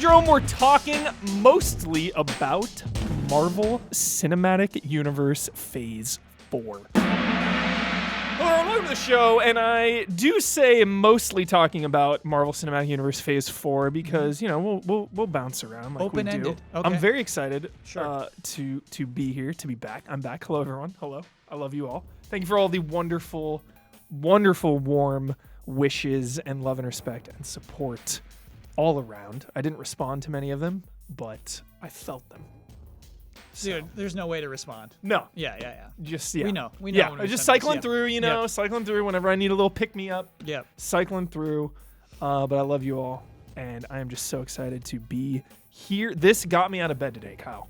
Syndrome, we're talking mostly about Marvel Cinematic Universe Phase 4. Hello, welcome to the show, and I do say mostly talking about Marvel Cinematic Universe Phase 4 because, you know, we'll bounce around like Open-ended. we do. Okay. I'm very excited Sure. to be here, to be back. I'm back. Hello, everyone. Hello. I love you all. Thank you for all the wonderful, wonderful, warm wishes and love and respect and support all around. I didn't respond to many of them, but I felt them. Dude, there's no way to respond. No. Yeah. Just, yeah. We know. Yeah, when I we was just send this. cycling Yep. through, you know, cycling through whenever I need a little pick-me-up. Yep. Cycling through. But I love you all, and I am just so excited to be here. This got me out of bed today, Kyle.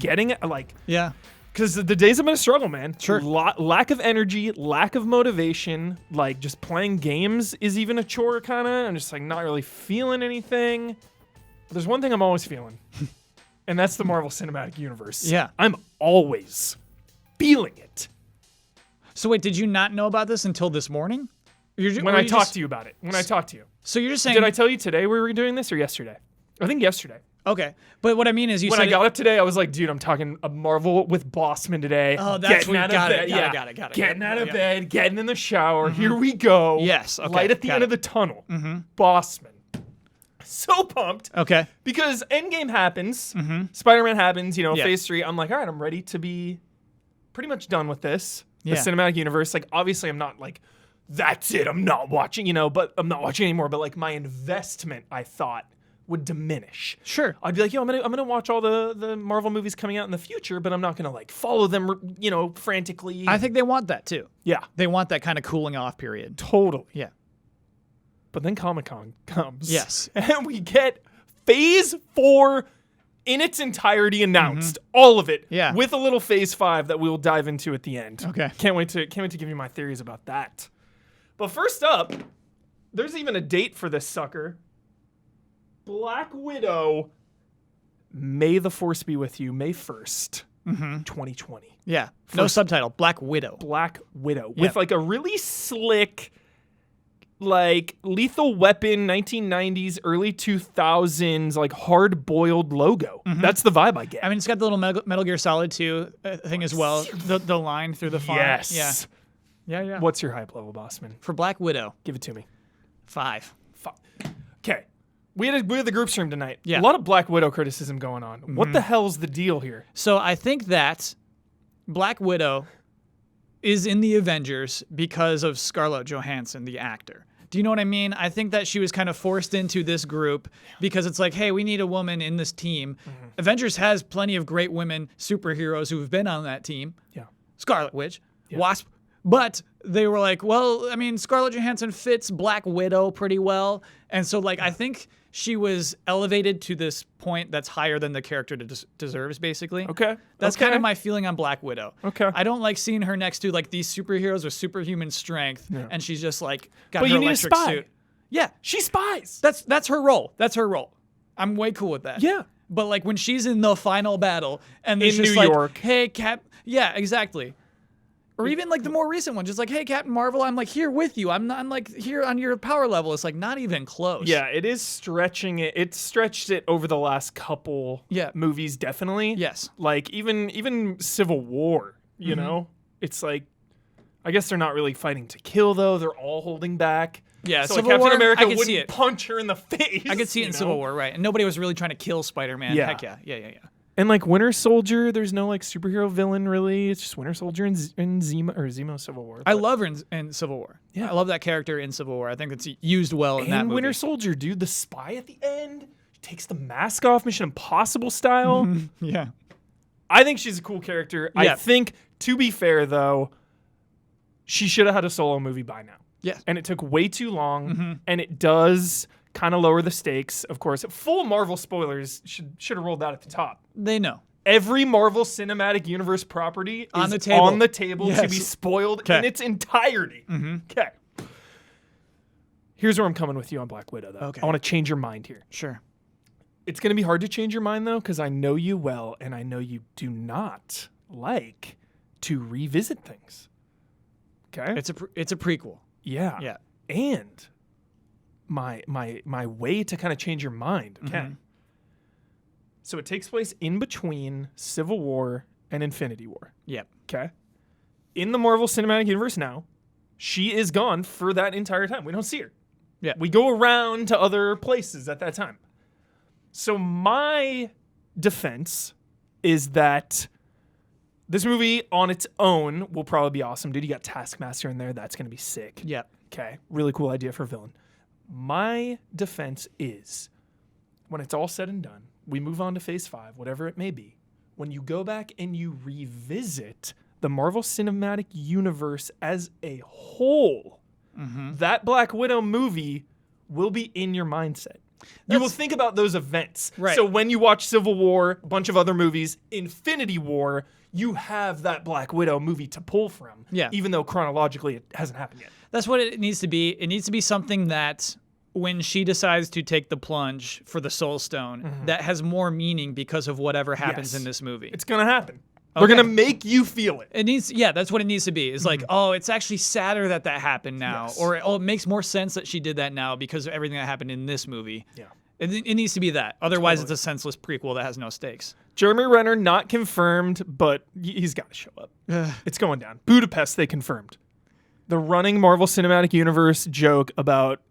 Getting it, like... Yeah. Because the days have been a struggle, man. Sure. Lack of energy, lack of motivation. Like, just playing games is even a chore, kind of. I'm just, like, not really feeling anything. But there's one thing I'm always feeling, and that's the Marvel Cinematic Universe. Yeah. I'm always feeling it. So wait, did you not know about this until this morning? When I talked to you about it. When I talked to you. So you're just saying... Did I tell you today we were doing this, or yesterday? I think yesterday. Okay. But what I mean is you When said... I got up today, I was like, dude, I'm talking a Marvel with Bossman today. Oh, that's what... Got it. Getting out of bed, getting in the shower. Mm-hmm. Here we go. Yes. Okay. Light at the end of the tunnel. Mm-hmm. Bossman. So pumped. Okay. Because Endgame happens. Mm-hmm. Spider-Man happens, you know, Yeah. Phase 3. I'm like, all right, I'm ready to be pretty much done with this. Yeah. The cinematic universe. Like, obviously, I'm not like, that's it. I'm not watching, you know, but I'm not watching anymore. But like my investment, I thought, would diminish. Sure. I'd be like, I'm gonna watch all the Marvel movies coming out in the future, but I'm not gonna like follow them, you know, frantically. I think they want that too. Yeah, They want that kind of cooling off period. totally. Yeah. But then Comic-Con comes. Yes. And we get Phase 4 in its entirety announced, all of it. Yeah. With a little Phase 5 that we will dive into at the end. Okay. Can't wait to give you my theories about that. But first up, there's even a date for this sucker. Black Widow, May the Force be with you, May 1st, 2020. Yeah. No subtitle. Black Widow. Black Widow. Yeah. With like a really slick, like Lethal Weapon, 1990s, early 2000s, like hard-boiled logo. That's the vibe I get. I mean, it's got the little Metal Gear Solid 2 thing as well. The line through the font. Yes. Yeah. What's your hype level, Bossman? For Black Widow, Give it to me. 5. Okay. We had the group stream tonight. Yeah. A lot of Black Widow criticism going on. What the hell's the deal here? So I think that Black Widow is in the Avengers because of Scarlett Johansson, the actor. Do you know what I mean? I think that she was kind of forced into this group because it's like, hey, we need a woman in this team. Avengers has plenty of great women superheroes who have been on that team. Yeah. Scarlet Witch, Wasp. But they were like, well, I mean, Scarlett Johansson fits Black Widow pretty well. And so, like, I think she was elevated to this point that's higher than the character deserves, basically. Okay. That's kind of my feeling on Black Widow. Okay. I don't like seeing her next to, like, these superheroes with superhuman strength, and she's just, like, got But her you need a electric spy. suit. Yeah. She spies. That's her role. That's her role. I'm way cool with that. Yeah. But, like, when she's in the final battle, and there's In just New like, York. hey, Cap. Yeah, exactly. Or even like the more recent one, just like, hey, Captain Marvel, I'm like here with you. I'm like here on your power level. It's like not even close. Yeah, it is stretching it. It stretched it over the last couple movies, definitely. Yes. Like even Civil War, you know? It's like, I guess they're not really fighting to kill, though. They're all holding back. Yeah, so Civil like Captain War, America I could see wouldn't it. punch her in the face. I could see it in Civil War, right? And nobody was really trying to kill Spider-Man. Yeah. Heck yeah. And like Winter Soldier, there's no like superhero villain really. It's just Winter Soldier and Zemo Civil War. I love her in Civil War. Yeah. I love that character in Civil War. I think it's used well in that and movie. Winter Soldier, dude, the spy at the end takes the mask off, Mission Impossible style. Yeah. I think she's a cool character. Yeah. I think, to be fair though, she should have had a solo movie by now. Yeah. And it took way too long, and it does kind of lower the stakes, of course. Full Marvel spoilers should have rolled that at the top. They know. Every Marvel Cinematic Universe property On is the table. on the table to Yes. be spoiled in its entirety. Okay. Here's where I'm coming with you on Black Widow, though. Okay. I want to change your mind here. Sure. It's going to be hard to change your mind, though, because I know you well, and I know you do not like to revisit things. Okay? It's a prequel. Yeah. Yeah. And my way to kind of change your mind, okay? So it takes place in between Civil War and Infinity War. Yep. Okay. In the Marvel Cinematic Universe now, she is gone for that entire time. We don't see her. Yeah. We go around to other places at that time. So my defense is that this movie on its own will probably be awesome. Dude, you got Taskmaster in there. That's going to be sick. Yep. Okay. Really cool idea for a villain. My defense is when it's all said and done, we move on to phase 5, whatever it may be. When you go back and you revisit the Marvel Cinematic Universe as a whole, that Black Widow movie will be in your mindset. You will think about those events. Right. So when you watch Civil War, a bunch of other movies, Infinity War, you have that Black Widow movie to pull from. Yeah. Even though chronologically it hasn't happened yet. That's what it needs to be. It needs to be something that when she decides to take the plunge for the Soul Stone, that has more meaning because of whatever happens in this movie. It's going to happen. They're going to make you feel it. It needs, yeah, that's what it needs to be. It's like, oh, it's actually sadder that happened now. Yes. Or, oh, it makes more sense that she did that now because of everything that happened in this movie. Yeah. It needs to be that. Otherwise, it's a senseless prequel that has no stakes. Jeremy Renner, not confirmed, but he's got to show up. It's going down. Budapest, they confirmed. The running Marvel Cinematic Universe joke about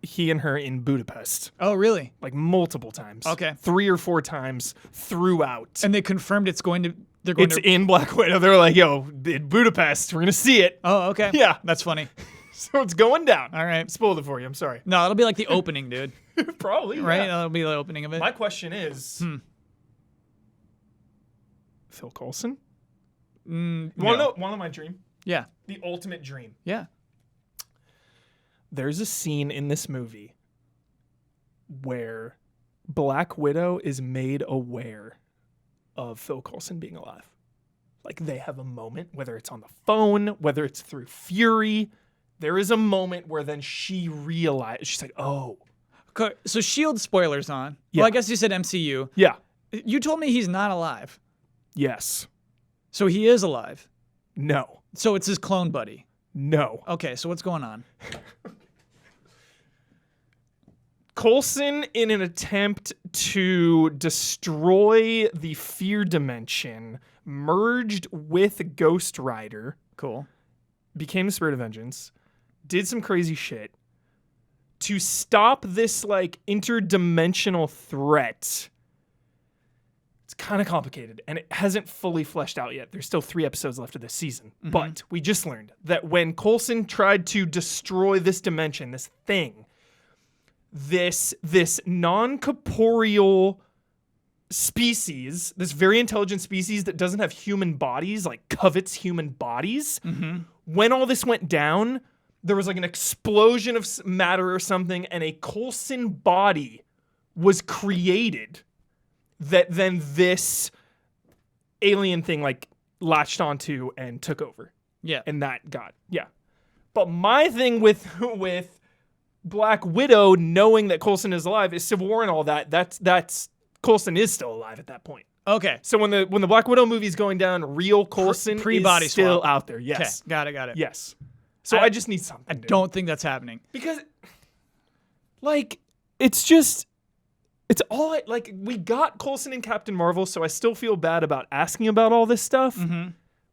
he and her in Budapest. Oh, really? Like multiple times. Okay. 3 or 4 times throughout. And they confirmed it's in Black Widow. They're like, yo, in Budapest, we're going to see it. Oh, okay. Yeah. That's funny. So it's going down. All right. Spoiled it for you. I'm sorry. No, it'll be like the opening, dude. Probably. Right? Yeah. That'll be the opening of it. My question is, Phil Coulson? Want to know my dream? Yeah. The ultimate dream. Yeah. There's a scene in this movie where Black Widow is made aware of Phil Coulson being alive. Like they have a moment, whether it's on the phone, whether it's through Fury, there is a moment where then she realizes, she's like, oh. Okay, so S.H.I.E.L.D. spoilers on. Yeah. Well, I guess you said MCU. Yeah. You told me he's not alive. Yes. So he is alive. No. So it's his clone buddy. No. Okay, so what's going on? Coulson, in an attempt to destroy the fear dimension, merged with Ghost Rider, Cool. became the Spirit of Vengeance, did some crazy shit to stop this like interdimensional threat. It's kind of complicated and it hasn't fully fleshed out yet. There's still 3 episodes left of this season. But we just learned that when Coulson tried to destroy this dimension, this thing, this non-corporeal species, this very intelligent species that doesn't have human bodies, like covets human bodies, when all this went down, there was like an explosion of matter or something, and a Coulson body was created that then this alien thing like latched onto and took over. Yeah. And that got, yeah. But my thing with Black Widow knowing that Coulson is alive is Civil War and all that. That's Coulson is still alive at that point. Okay. So when the Black Widow movie's going down, real Coulson Pre-body is still swap. out there. Yes. Okay. Got it. Yes. So I just need something. I don't think that's happening. Because, like, it's all, like, we got Coulson and Captain Marvel, so I still feel bad about asking about all this stuff.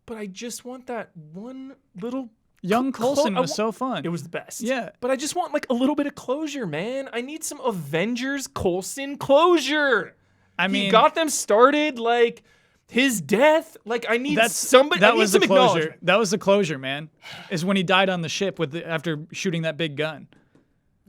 But I just want that one little... Young Coulson was so fun. It was the best. Yeah. But I just want, like, a little bit of closure, man. I need some Avengers Coulson closure. I mean... He got them started, like... His death, like I need somebody. That I need was some the closure. acknowledgement. That was the closure, man. Is when he died on the ship after shooting that big gun.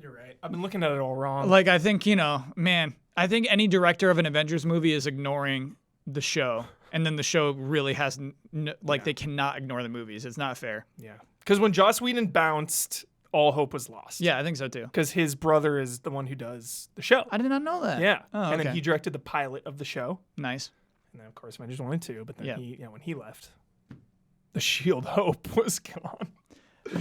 You're right. I've been looking at it all wrong. Like I think I think any director of an Avengers movie is ignoring the show, and then the show really has they cannot ignore the movies. It's not fair. Yeah, because when Joss Whedon bounced, all hope was lost. Yeah, I think so too. Because his brother is the one who does the show. I did not know that. Yeah. Oh, And okay. then he directed the pilot of the show. Nice. And then, of course, Avengers 1 and 2. But then when he left, the S.H.I.E.L.D. hope was gone.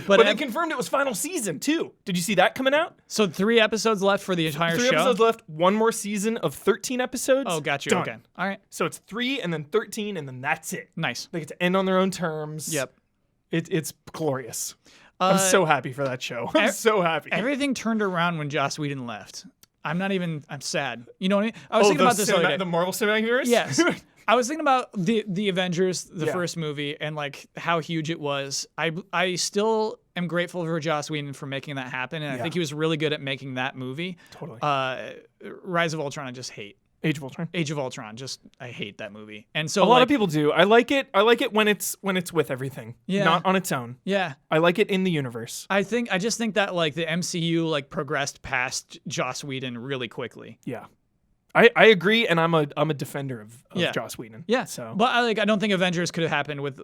But they confirmed it was final season, too. Did you see that coming out? So 3 episodes left for the entire show? 3 episodes left. 1 more season of 13 episodes. Oh, got you. Done. Okay. All right. So it's 3 and then 13, and then that's it. Nice. They get to end on their own terms. Yep. It's glorious. I'm so happy for that show. I'm so happy. Everything turned around when Joss Whedon left. I'm sad. You know what I mean? I was thinking about this the other day. The Marvel Cinematic Universe? Yes. I was thinking about the Avengers, the Yeah. first movie, and like how huge it was. I still am grateful for Joss Whedon for making that happen, and I think he was really good at making that movie. Totally. Rise of Ultron, I just hate. Age of Ultron. Age of Ultron, I hate that movie. And so A lot of people do. I like it when it's with everything, not on its own. Yeah. I like it in the universe. I just think that like the MCU like progressed past Joss Whedon really quickly. Yeah. I agree, and I'm a defender of Joss Whedon. Yeah. So, but I don't think Avengers could have happened with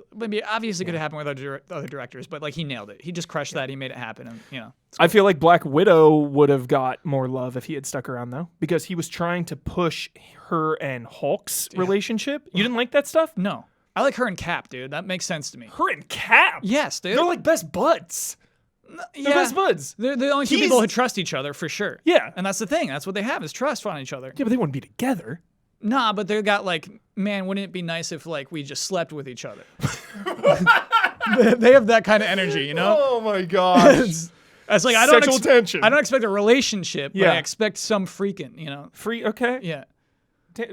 obviously could have happened with other directors, but like he nailed it. He just crushed that. He made it happen, and you know. I feel like Black Widow would have got more love if he had stuck around though, because he was trying to push her and Hulk's relationship. You didn't like that stuff? No, I like her and Cap, dude. That makes sense to me. Her and Cap? Yes, dude. They're like best buds. They're best buds. They're the only two people who trust each other for sure. Yeah. And that's the thing. That's what they have is trust on each other. Yeah, but they wouldn't be together. Nah, but they got like, man, wouldn't it be nice if like we just slept with each other? They have that kind of energy, you know? Oh my gosh. It's like sexual tension. I don't expect a relationship, but I expect some freaking, you know. Okay. Yeah.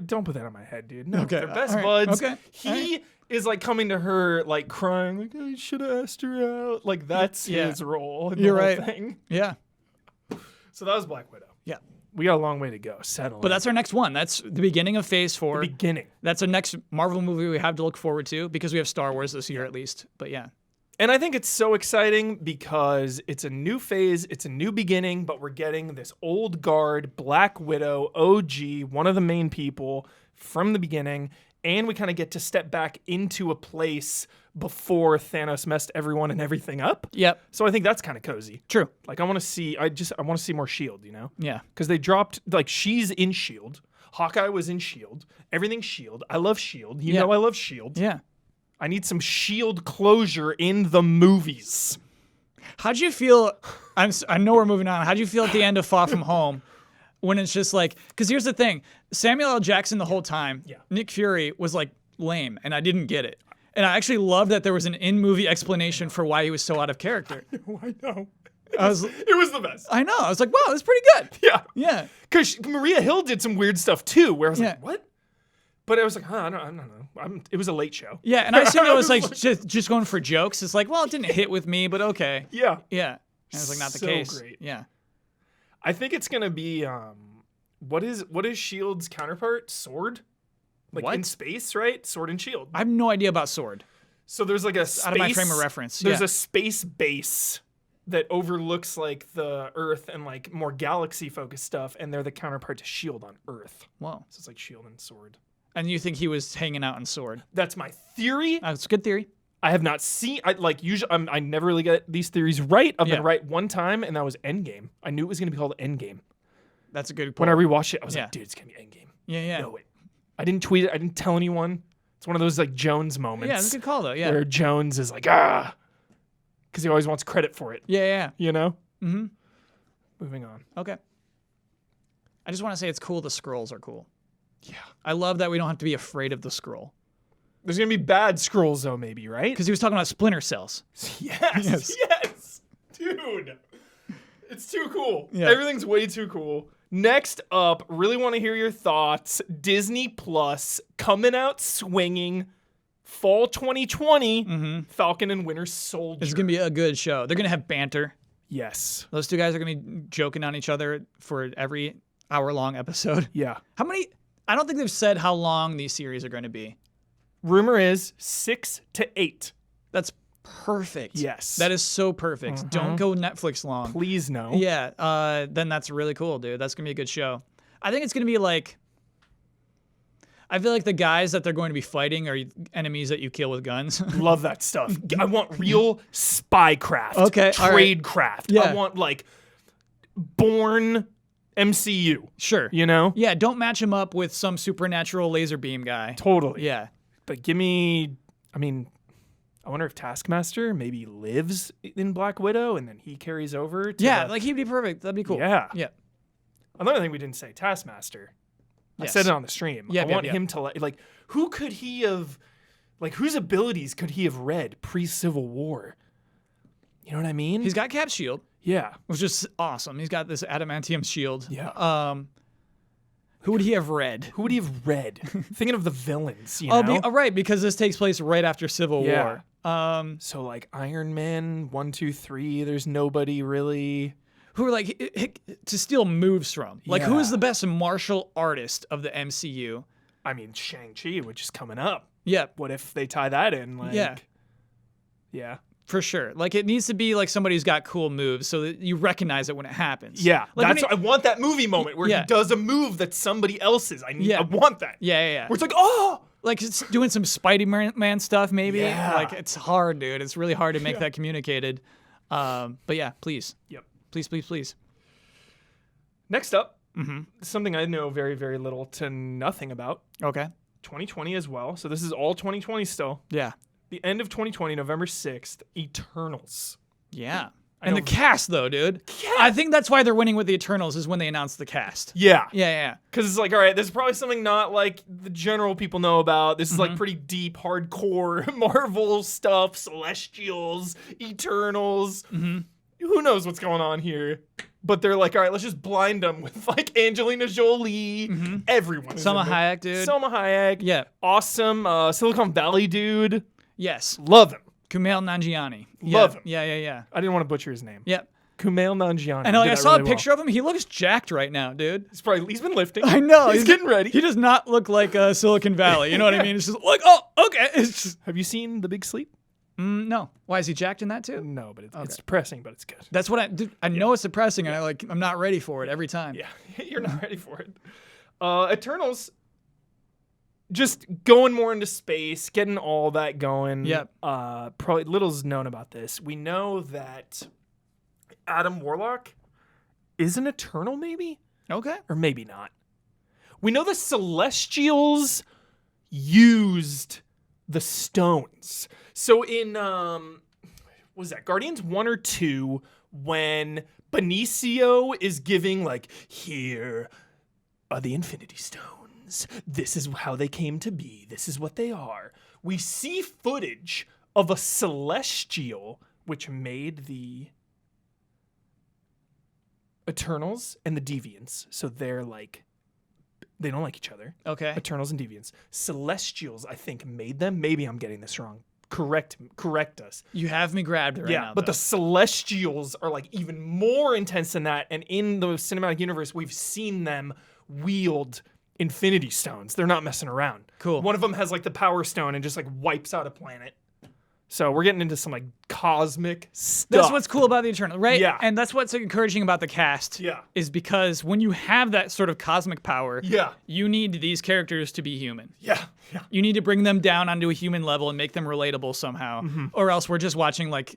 Don't put that on my head, dude. No, Okay. they're best All right. buds. Okay. He is like coming to her, like crying, like I should have asked her out. Like that's his role. In You're the whole right. Thing. Yeah. So that was Black Widow. Yeah. We got a long way to go. Settle. But that's our next one. That's the beginning of Phase 4. the beginning. That's our next Marvel movie we have to look forward to because we have Star Wars this year at least. But yeah. And I think it's so exciting because it's a new phase, it's a new beginning, but we're getting this old guard, Black Widow, OG, one of the main people from the beginning, and we kind of get to step back into a place before Thanos messed everyone and everything up. Yep. So I think that's kind of cozy. True. Like I want to see more S.H.I.E.L.D, you know? Yeah. Because they dropped, like she's in S.H.I.E.L.D, Hawkeye was in S.H.I.E.L.D, everything's S.H.I.E.L.D, I love S.H.I.E.L.D, you know I love S.H.I.E.L.D. Yeah. I need some S.H.I.E.L.D closure in the movies. How'd you feel? I know we're moving on. How'd you feel at the end of Far From Home when it's just like, because here's the thing, Samuel L. Jackson the whole time, Nick Fury was like lame, and I didn't get it. And I actually loved that there was an in-movie explanation for why he was so out of character. I know. It was the best. I know. I was like, wow, that's pretty good. Yeah. Yeah. Because Maria Hill did some weird stuff too, where I was Yeah. like, what? But I was like, I don't know. It was a late show. Yeah, and I assumed it was like just going for jokes. It's like, well, it didn't hit with me, but okay. Yeah. Yeah. And it was like not the So case. great. Yeah. I think it's gonna be what is S.H.I.E.L.D's counterpart? Sword? Like What? in space, right? Sword and S.H.I.E.L.D. I have no idea about Sword. So there's like a space, Out of my frame of reference. There's Yeah. a space base that overlooks like the Earth and like more galaxy focused stuff, and they're the counterpart to S.H.I.E.L.D. on Earth. Whoa. So it's like S.H.I.E.L.D. and Sword. And you think he was hanging out in Sword? That's my theory. That's a good theory. I have not seen. I never really get these theories right. I've been Yeah. right one time, and that was Endgame. I knew it was gonna be called Endgame. That's a good When point. I rewatched it, I was Yeah. like, dude, it's gonna be Endgame. Yeah. No, wait. I didn't tweet it. I didn't tell anyone. It's one of those like Jones moments. Yeah, that's a good call though. Yeah. Where Jones is like, because he always wants credit for it. Yeah. You know. Mm-hmm. Moving on. Okay. I just want to say it's cool the Skrulls are cool. Yeah. I love that we don't have to be afraid of the Skrull. There's gonna be bad scrolls though, maybe, right? Because he was talking about splinter cells. Yes, dude. It's too cool. Yeah. Everything's way too cool. Next up, really want to hear your thoughts. Disney Plus coming out swinging. Fall 2020. Falcon and Winter Soldier. It's going to be a good show. They're going to have banter. Yes. Those two guys are going to be joking on each other for every hour-long episode. Yeah. How many? I don't think they've said how long these series are going to be. Rumor is 6 to 8. That's perfect. Yes. That is so perfect. Don't go Netflix long. Please no. Yeah. Then that's really cool, dude. That's going to be a good show. I think it's going to be like, I feel like the guys that they're going to be fighting are enemies that you kill with guns. Love that stuff. I want real spy craft. Okay, all right. Trade craft. Yeah. I want like born MCU. Sure. You know? Yeah, don't match him up with some supernatural laser beam guy. Totally. Yeah. But give me, I wonder if Taskmaster maybe lives in Black Widow and then he carries over to Yeah, like he'd be perfect. That'd be cool. Yeah. Yeah. Another thing we didn't say, Taskmaster. I Yes. said it on the stream. Yeah, I want yeah. him to like who could he have, like whose abilities could he have read pre-Civil War? You know what I mean? He's got Cap's shield, yeah. which is awesome. He's got this adamantium shield. Yeah. Who would he have read? Who would he have read? Thinking of the villains, you know? Right, because this takes place right after Civil War. So like Iron Man 1, 2, 3. There's nobody really who are like to steal moves from. Like, who is Yeah. the best martial artist of the MCU? I mean, Shang-Chi, which is coming up. Yeah, What if they tie that in? Like, yeah. for sure. Like, it needs to be like somebody who's got cool moves so that you recognize it when it happens. Yeah, Like that's I want that movie moment where Yeah. he does a move that's somebody else's. I want that. Yeah. Where it's like, oh, Like, it's doing some Spidey-Man stuff, maybe. Yeah. Like, it's hard, dude. It's really hard to make that communicated. But yeah, please. Yep. Please. Next up, something I know very, very little to nothing about. Okay. 2020 as well. So this is all 2020 still. Yeah. The end of 2020, November 6th, Eternals. Yeah. I And know- the cast, though, dude. Yeah. I think that's why they're winning with the Eternals is when they announce the cast. Yeah. Yeah. Because it's like, all right, this is probably something not like the general people know about. This is like pretty deep, hardcore Marvel stuff, Celestials, Eternals. Who knows what's going on here? But they're like, all right, let's just blind them with like Angelina Jolie. Everyone. Salma Hayek, dude. Salma Hayek. Yeah. Awesome. Silicon Valley dude. Yes. Love him. Kumail Nanjiani. Love him. Yeah. I didn't want to butcher his name. Yep. Kumail Nanjiani. And like, Did I that saw really a well. picture of him. He looks jacked right now, dude. He's been lifting. I know. He's getting ready. He does not look like Silicon Valley. You know what I mean? It's just like, oh, okay. It's just, Have you seen The Big Sleep? no. Why is he jacked in that too? No, but it's depressing, but it's good. That's what I know it's depressing, and I'm not ready for it every time. Yeah, you're not ready for it. Eternals, just going more into space, getting all that going. Yep. Probably little's known about this. We know that Adam Warlock is an Eternal, maybe? Okay. Or maybe not. We know the Celestials used the stones. So in was that Guardians 1 or 2 when Benicio is giving like, here are the Infinity Stones. This is how they came to be. This is what they are. We see footage of a Celestial which made the Eternals and the Deviants. So they're like, they don't like each other. Okay. Eternals and Deviants. Celestials, I think, made them. Maybe I'm getting this wrong. Correct us. You have me grabbed right now. But though. the Celestials are like even more intense than that. And in the cinematic universe, we've seen them wield Infinity Stones. They're not messing around. Cool. One of them has like the Power Stone and just like wipes out a planet. So we're getting into some like cosmic stuff. That's what's cool about the Eternal, right? Yeah. And that's what's encouraging about the cast. Yeah. Is because when you have that sort of cosmic power, Yeah. you need these characters to be human. Yeah. You need to bring them down onto a human level and make them relatable somehow, or else we're just watching like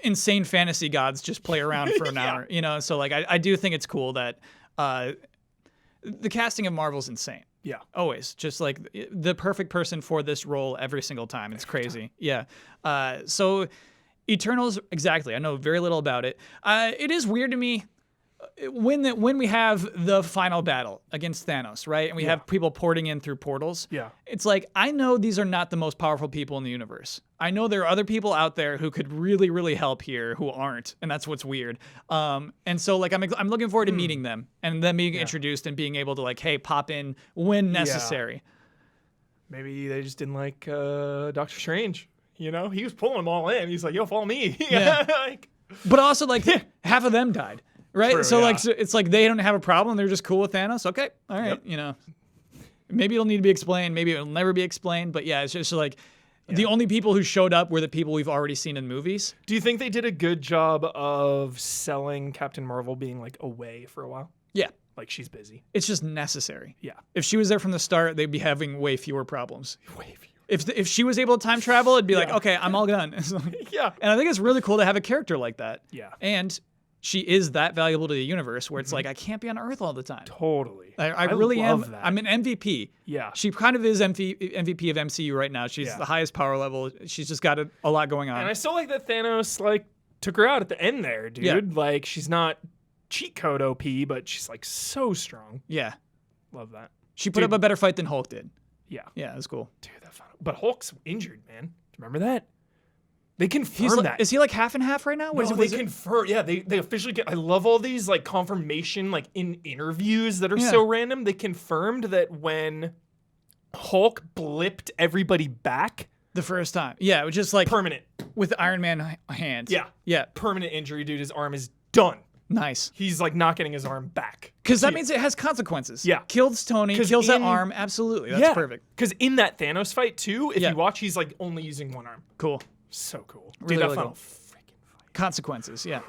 insane fantasy gods just play around for an hour, you know? So like, I do think it's cool that the casting of Marvel's insane. Yeah. Always. Just like the perfect person for this role every single time. It's crazy. Yeah. So Eternals, exactly. I know very little about it. It is weird to me when we have the final battle against Thanos, right? And we have people porting in through portals. Yeah. It's like, I know these are not the most powerful people in the universe. I know there are other people out there who could really, really help here who aren't, and that's what's weird. And so like I'm looking forward to meeting them and them being introduced and being able to like, hey, pop in when necessary. Maybe they just didn't like Doctor Strange. You know, he was pulling them all in. He's like, yo, follow me. Yeah. Like, But also like half of them died. Right? True, so yeah. like it's like they don't have a problem. They're just cool with Thanos. Okay. All right. Yep. You know. Maybe it'll need to be explained. Maybe it'll never be explained. But yeah, it's just like the only people who showed up were the people we've already seen in movies. do you think they did a good job of selling Captain Marvel being like away for a while? Yeah. Like she's busy. It's just necessary. Yeah. If she was there from the start, they'd be having way fewer problems. Way fewer. If she was able to time travel, it'd be like, okay, I'm all done. It's like- Yeah. and I think it's really cool to have a character like that. Yeah. And she is that valuable to the universe where it's like, I can't be on Earth all the time. Totally. I really love am. that. I'm an MVP. Yeah. She kind of is MVP of MCU right now. She's the highest power level. She's just got a lot going on. And I still like that Thanos like took her out at the end there, dude. Yeah. Like she's not cheat code OP, but she's like so strong. yeah. Love that. She put up a better fight than Hulk did. Yeah. Yeah, that's cool. Dude, that fun. But Hulk's injured, man. Do you remember that? They confirmed that. Is he like half and half right now? What No, is they confirm. Yeah, they officially get. I love all these like confirmation like in interviews that are so random. They confirmed that when Hulk blipped everybody back the first time. Yeah, it was just like permanent with Iron Man hands. Yeah. Permanent injury, dude. His arm is done. Nice. He's like not getting his arm back. Because that means it has consequences. Yeah. Kills Tony, kills that arm. Absolutely. That's perfect. Because in that Thanos fight too, if you watch, he's like only using one arm. Cool. So cool. Really, dude, that really final cool. freaking fight. Consequences, yeah.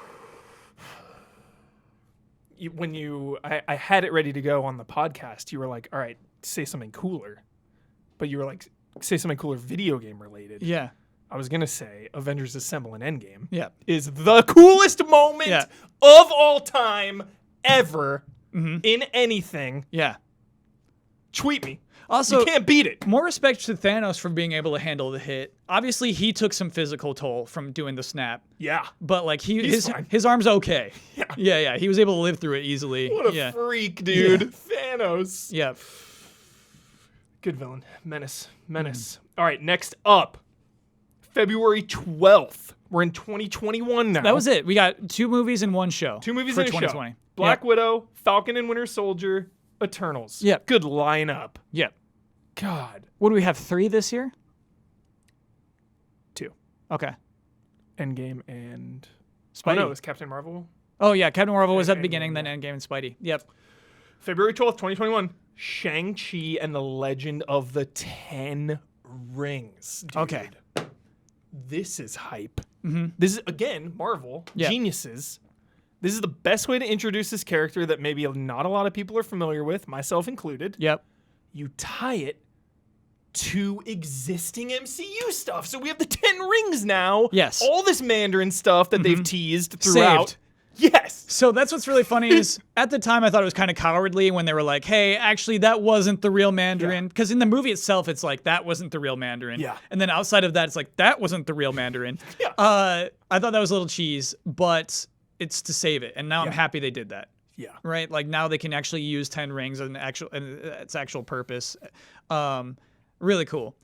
I had it ready to go on the podcast, you were like, all right, say something cooler. But you were like, say something cooler video game related. Yeah. I was going to say Avengers Assemble and Endgame is the coolest moment of all time ever in anything. Yeah. Tweet me. Also, you can't beat it. More respect to Thanos for being able to handle the hit. Obviously, he took some physical toll from doing the snap. Yeah. But like his arm's okay. Yeah. He was able to live through it easily. What a freak, dude. Thanos. Yeah. Good villain. Menace. All right, next up. February 12th. We're in 2021 now. That was it. We got 2 movies in one show. 2 movies for in a 2020. show. Black Widow, Falcon and Winter Soldier, Eternals. Yep. Good lineup. Yep. God. What do we have? 3 this year? 2. Okay. Endgame and Spidey. Oh no, it was Captain Marvel. Oh yeah, Captain Marvel was at the beginning, then Endgame and Spidey. Yep. February 12th, 2021. Shang-Chi and the Legend of the Ten Rings. Dude. Okay. This is hype. This is, again, Marvel. Geniuses. This is the best way to introduce this character that maybe not a lot of people are familiar with, myself included. Yep. You tie it to existing MCU stuff. So we have the Ten Rings now. Yes. All this Mandarin stuff that they've teased throughout. Saved. Yes. So that's what's really funny is at the time I thought it was kind of cowardly when they were like, hey, actually that wasn't the real Mandarin. Because in the movie itself, it's like, that wasn't the real Mandarin. Yeah. And then outside of that, it's like, that wasn't the real Mandarin. Yeah. I thought that was a little cheese, but it's to save it. And now I'm happy they did that. Yeah. Right? Like now they can actually use 10 rings and its actual purpose. Really cool.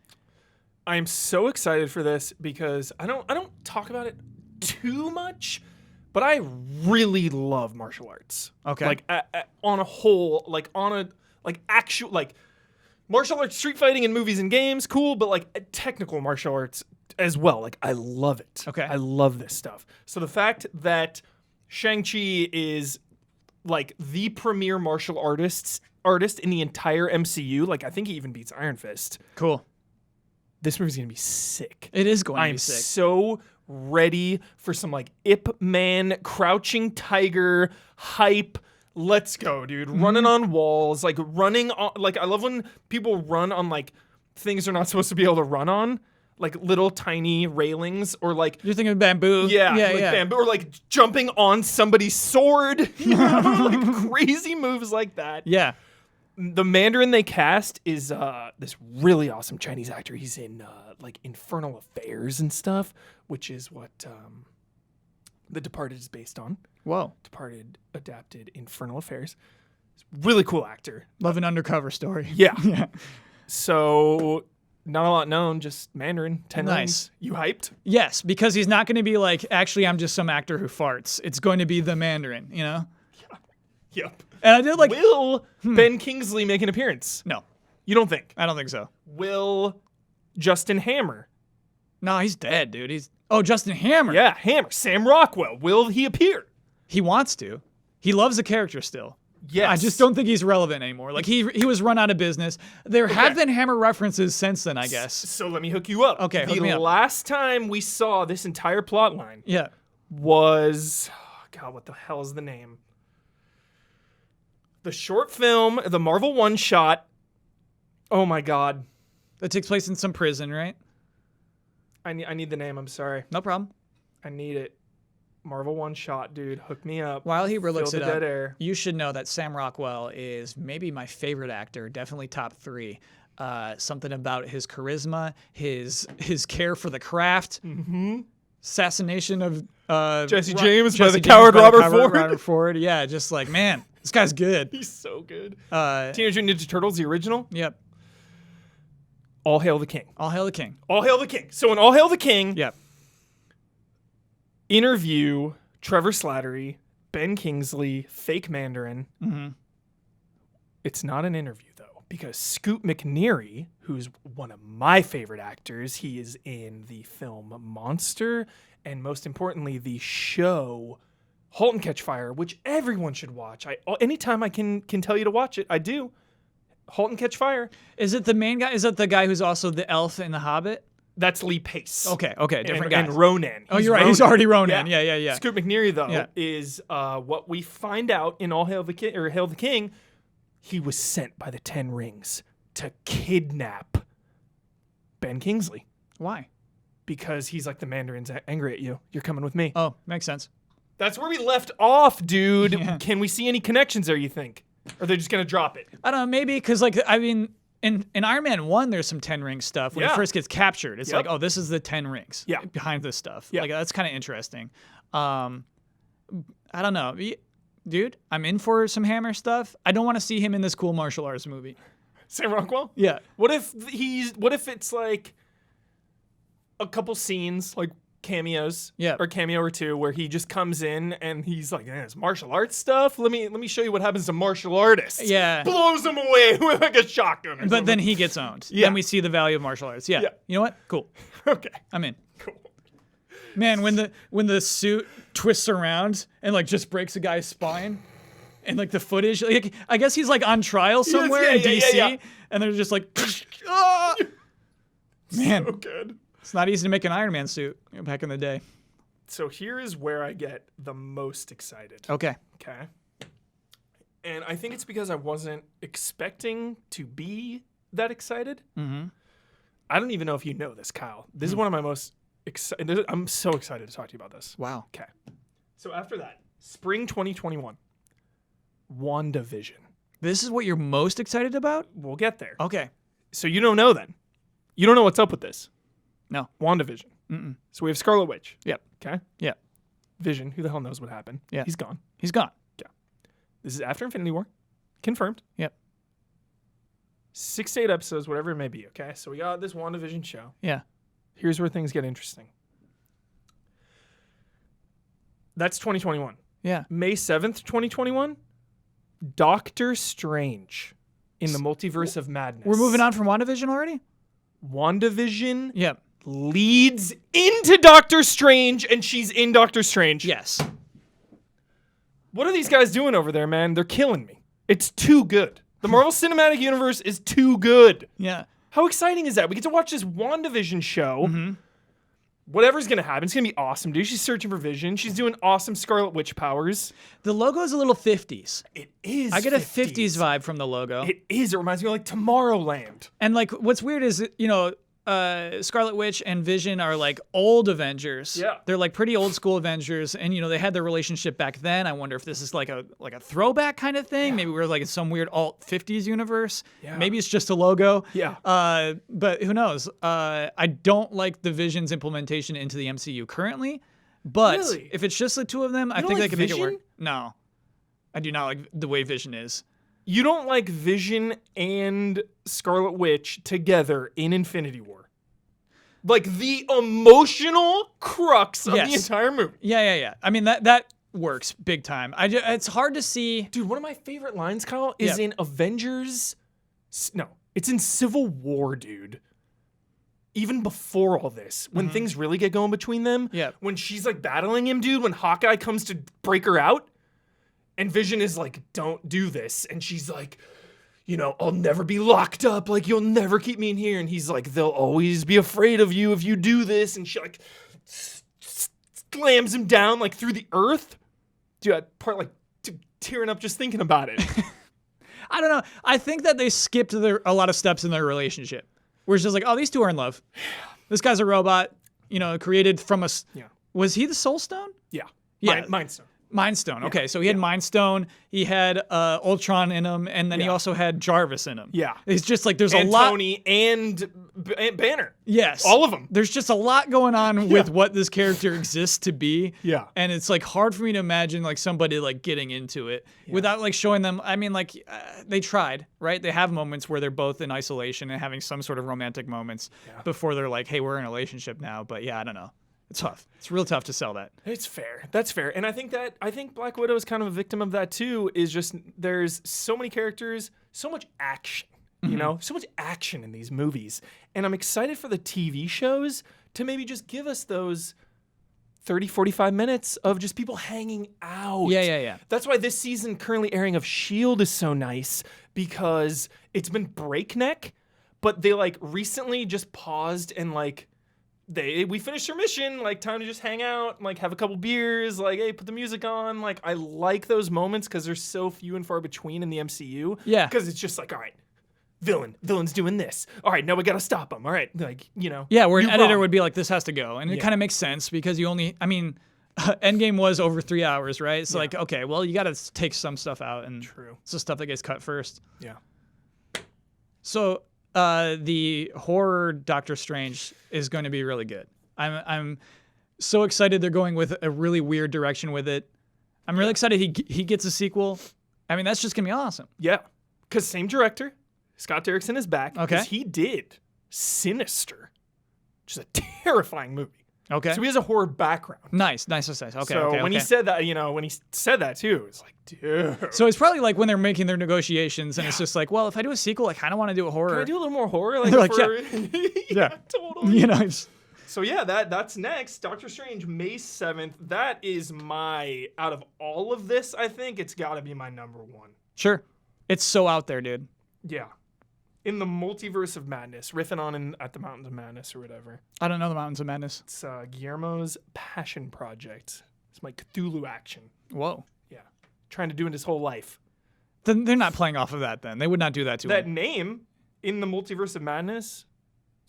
I'm so excited for this because I don't talk about it too much, but I really love martial arts. Okay. Like on a whole, like on a actual like martial arts, street fighting in movies and games, cool, but like technical martial arts as well. Like I love it. Okay. I love this stuff. So the fact that Shang-Chi is like the premier martial artist in the entire MCU, like I think he even beats Iron Fist. Cool. This movie's gonna be sick. It is going to be I'm sick. so ready for some like Ip Man, Crouching Tiger hype. Let's go, dude. Running on walls, like running on, like I love when people run on like things they're not supposed to be able to run on, like little tiny railings or like You're thinking of bamboo. yeah, bamboo, or like jumping on somebody's sword, you know, like crazy moves like that. Yeah. The Mandarin they cast is this really awesome Chinese actor. He's in like Infernal Affairs and stuff, which is what The Departed is based on. Whoa. Departed adapted Infernal Affairs. He's a really cool actor. Love an undercover story. Yeah. Yeah. So not a lot known, just Mandarin. 10 Nice. rings. You hyped? Yes, because he's not going to be like, actually, I'm just some actor who farts. It's going to be the Mandarin, you know? Yep. And I did like... Will Ben Kingsley make an appearance? No, You don't think? I don't think so. Will Justin Hammer? No, he's dead, dude. Justin Hammer. Yeah, Hammer. Sam Rockwell. Will he appear? He wants to. He loves the character still. Yes. I just don't think he's relevant anymore. Like he was run out of business. There have been Hammer references since then, I guess. So let me hook you up. Okay, hook me The up. last time we saw this entire plot line Yeah. was... God, what the hell is the name? The short film, the Marvel one-shot. Oh my God. That takes place in some prison, right? I need the name. I'm sorry. No problem. I need it. Marvel one-shot, dude. Hook me up. While he looks Fill it the up, dead air. you should know that Sam Rockwell is maybe my favorite actor, definitely top 3. Something about his charisma, his care for the craft, assassination of Jesse James by the coward Robert Ford. Ford. Yeah, just like, man, this guy's good. He's so good. Teenage Teenage Mutant Ninja Turtles, the original. Yep. All Hail the King. All hail the king. All Hail the King. So in All Hail the King, Yep. interview Trevor Slattery, Ben Kingsley, fake Mandarin. Mm-hmm. It's not an interview, though, because Scoot McNairy, who's one of my favorite actors, he is in the film Monster, and most importantly, the show *Halt and Catch Fire*, which everyone should watch. Anytime I can tell you to watch it, I do. *Halt and Catch Fire*. Is it the main guy? Is it the guy who's also the elf in The Hobbit? That's Lee Pace. Okay, different guy. And Ronan. Oh, you're right. He's already Ronan. Yeah. Scoot McNairy, though, is what we find out in Hail the King. He was sent by the Ten Rings to kidnap Ben Kingsley. Why? Because he's like, the Mandarin's angry at you. You're coming with me. Oh, makes sense. That's where we left off, dude. Yeah. Can we see any connections there, you think? Or are they just going to drop it? I don't know. Maybe because, in Iron Man 1, there's some Ten Rings stuff. When he first gets captured, it's like, oh, this is the Ten Rings behind this stuff. Yeah. Like, that's kind of interesting. I don't know. Dude, I'm in for some Hammer stuff. I don't want to see him in this cool martial arts movie. Sam Rockwell? Yeah. What if it's like a couple scenes, like cameos, or cameo or two, where he just comes in and he's like, it's martial arts stuff. Let me show you what happens to martial artists. Yeah. Blows them away with like a shotgun. But something. Then he gets owned. Yeah. Then we see the value of martial arts. Yeah. You know what? Cool. Okay. I'm in. Cool. Man, when the suit twists around and like just breaks a guy's spine, and like the footage, like I guess he's like on trial somewhere in DC, and they're just like, ah! Man, so good. It's not easy to make an Iron Man suit back in the day. So here is where I get the most excited. Okay. And I think it's because I wasn't expecting to be that excited. Mm-hmm. I don't even know if you know this, Kyle. This is one of my most excited. I'm so excited to talk to you about this. Wow. Okay. So after that, spring 2021, WandaVision. This is what you're most excited about? We'll get there. Okay. So you don't know then. You don't know what's up with this. No. WandaVision. Mm-mm. So we have Scarlet Witch. Yep. Okay. Yeah. Vision. Who the hell knows what happened? Yeah. He's gone. He's gone. Yeah. This is after Infinity War. Confirmed. Yep. 6 to 8 episodes, whatever it may be. Okay. So we got this WandaVision show. Yeah. Here's where things get interesting. That's 2021. Yeah. May 7th, 2021, Doctor Strange in the Multiverse of Madness. We're moving on from WandaVision already? WandaVision Yep. leads into Doctor Strange, and she's in Doctor Strange. Yes. What are these guys doing over there, man? They're killing me. It's too good. The Marvel Cinematic Universe is too good. Yeah. How exciting is that? We get to watch this WandaVision show. Mm-hmm. Whatever's going to happen, it's going to be awesome, dude. She's searching for Vision. She's doing awesome Scarlet Witch powers. The logo's a little 50s. It is. I get a 50s vibe from the logo. It is. It reminds me of like Tomorrowland. And like, what's weird is, Scarlet Witch and Vision are like old Avengers. Yeah. They're like pretty old school Avengers, and they had their relationship back then. I wonder if this is like a throwback kind of thing. Yeah. Maybe we're like in some weird alt 50s universe. Yeah. Maybe it's just a logo. Yeah. But who knows? I don't like the Vision's implementation into the MCU currently. But really? If it's just the two of them, I think like they can Vision? make it work. No. I do not like the way Vision is. You don't like Vision and Scarlet Witch together in Infinity War. Like the emotional crux of the entire movie. Yeah. I mean, that works big time. It's hard to see. Dude, one of my favorite lines, Kyle, is in Avengers. No, it's in Civil War, dude. Even before all this, when things really get going between them. Yeah. When she's like battling him, dude, when Hawkeye comes to break her out. And Vision is like, don't do this. And she's like, I'll never be locked up. Like, you'll never keep me in here. And he's like, they'll always be afraid of you if you do this. And she like slams him down like through the earth. Dude, that part like tearing up just thinking about it. I don't know. I think that they skipped a lot of steps in their relationship. Where it's just like, oh, these two are in love. This guy's a robot, created from us. Yeah. Was he the Soul Stone? Yeah. Mind Stone. Mind Stone. Okay, so he had Mind Stone, he had Ultron in him, and then he also had Jarvis in him. Yeah. It's just like there's a lot. Tony and Banner. Yes. All of them. There's just a lot going on with what this character exists to be. Yeah. And it's like hard for me to imagine like somebody like getting into it without like showing them. I mean, like they tried, right? They have moments where they're both in isolation and having some sort of romantic moments before they're like, hey, we're in a relationship now. But yeah, I don't know. It's tough. It's real tough to sell that. It's fair. That's fair. And I think Black Widow is kind of a victim of that too, is just there's so many characters, so much action, you know, so much action in these movies. And I'm excited for the TV shows to maybe just give us those 30, 45 minutes of just people hanging out. Yeah. That's why this season currently airing of S.H.I.E.L.D. is so nice, because it's been breakneck, but they like recently just paused and like we finished our mission, like time to just hang out, like have a couple beers, like hey, put the music on. Like I like those moments because they're so few and far between in the MCU. Yeah. Because it's just like, all right, villain's doing this. All right, now we gotta stop him. All right, like, you know. Yeah, where an editor problem. would be like, this has to go. And it kind of makes sense because Endgame was over 3 hours, right? So like, okay, well, you gotta take some stuff out, and True. it's the stuff that gets cut first. Yeah. So the horror Doctor Strange is going to be really good. I'm so excited they're going with a really weird direction with it. I'm really excited he gets a sequel. I mean, that's just gonna be awesome. Yeah, because same director, Scott Derrickson is back. Okay. Because he did Sinister, which is a terrifying movie. Okay. So he has a horror background. Nice. Okay. So when he said that, when he said that too, it's like, dude. So it's probably like when they're making their negotiations, and it's just like, well, if I do a sequel, I kind of want to do a horror. Can I do a little more horror? Like, They're like, yeah, totally. You know. It's, So yeah, that's next. Doctor Strange, May 7th. That is out of all of this, I think it's got to be my number one. sure. It's so out there, dude. Yeah. In the multiverse of madness, riffing on at the Mountains of Madness or whatever. I don't know the Mountains of Madness. It's Guillermo's passion project. It's my Cthulhu action. Whoa. Yeah. Trying to do it his whole life. Then they're not playing off of that. Then they would not do that to That him. name in the multiverse of madness,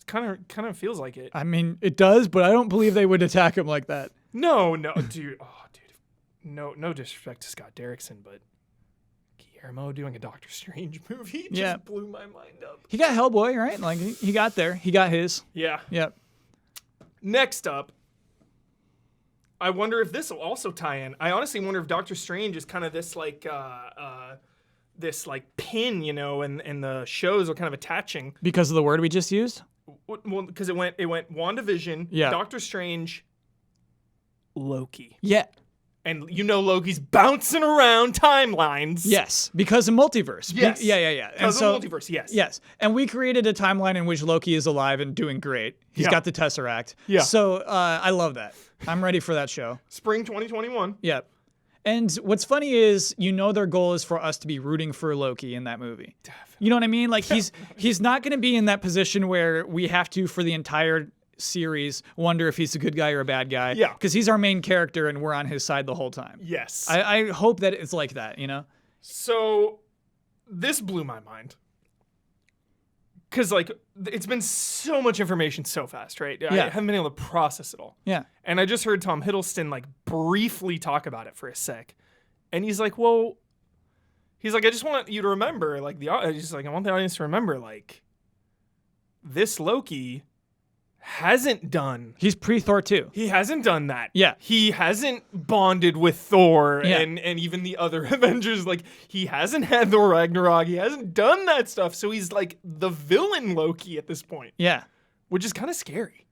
it kind of feels like it. I mean, it does, but I don't believe they would attack him like that. No, dude. Oh, dude. No disrespect to Scott Derrickson, but Guillermo doing a Doctor Strange movie just blew my mind up. He got Hellboy, right? Like he got there. He got his. Yeah. Yep. Next up, I wonder if this will also tie in. I honestly wonder if Doctor Strange is kind of this pin, and the shows are kind of attaching. Because of the word we just used? Well, because it went WandaVision, Yeah. Doctor Strange, Loki. Yeah. And Loki's bouncing around timelines. Yes. Because of multiverse. Yes. Yeah. Because of multiverse, yes. Yes. And we created a timeline in which Loki is alive and doing great. He's got the Tesseract. Yeah. So I love that. I'm ready for that show. Spring 2021. Yep. And what's funny is, their goal is for us to be rooting for Loki in that movie. Definitely. You know what I mean? Like he's not going to be in that position where we have to, for the entire series, wonder if he's a good guy or a bad guy. Yeah. Because he's our main character and we're on his side the whole time. Yes. I hope that it's like that, So this blew my mind. Because, it's been so much information so fast, right? I haven't been able to process it all. Yeah. And I just heard Tom Hiddleston, briefly talk about it for a sec. And he's like, I just want you to remember, I want the audience to remember, this Loki hasn't done. He's pre-Thor 2. He hasn't done that. Yeah. He hasn't bonded with Thor and even the other Avengers. He hasn't had Thor Ragnarok. He hasn't done that stuff. So he's the villain Loki at this point. Yeah. Which is kind of scary.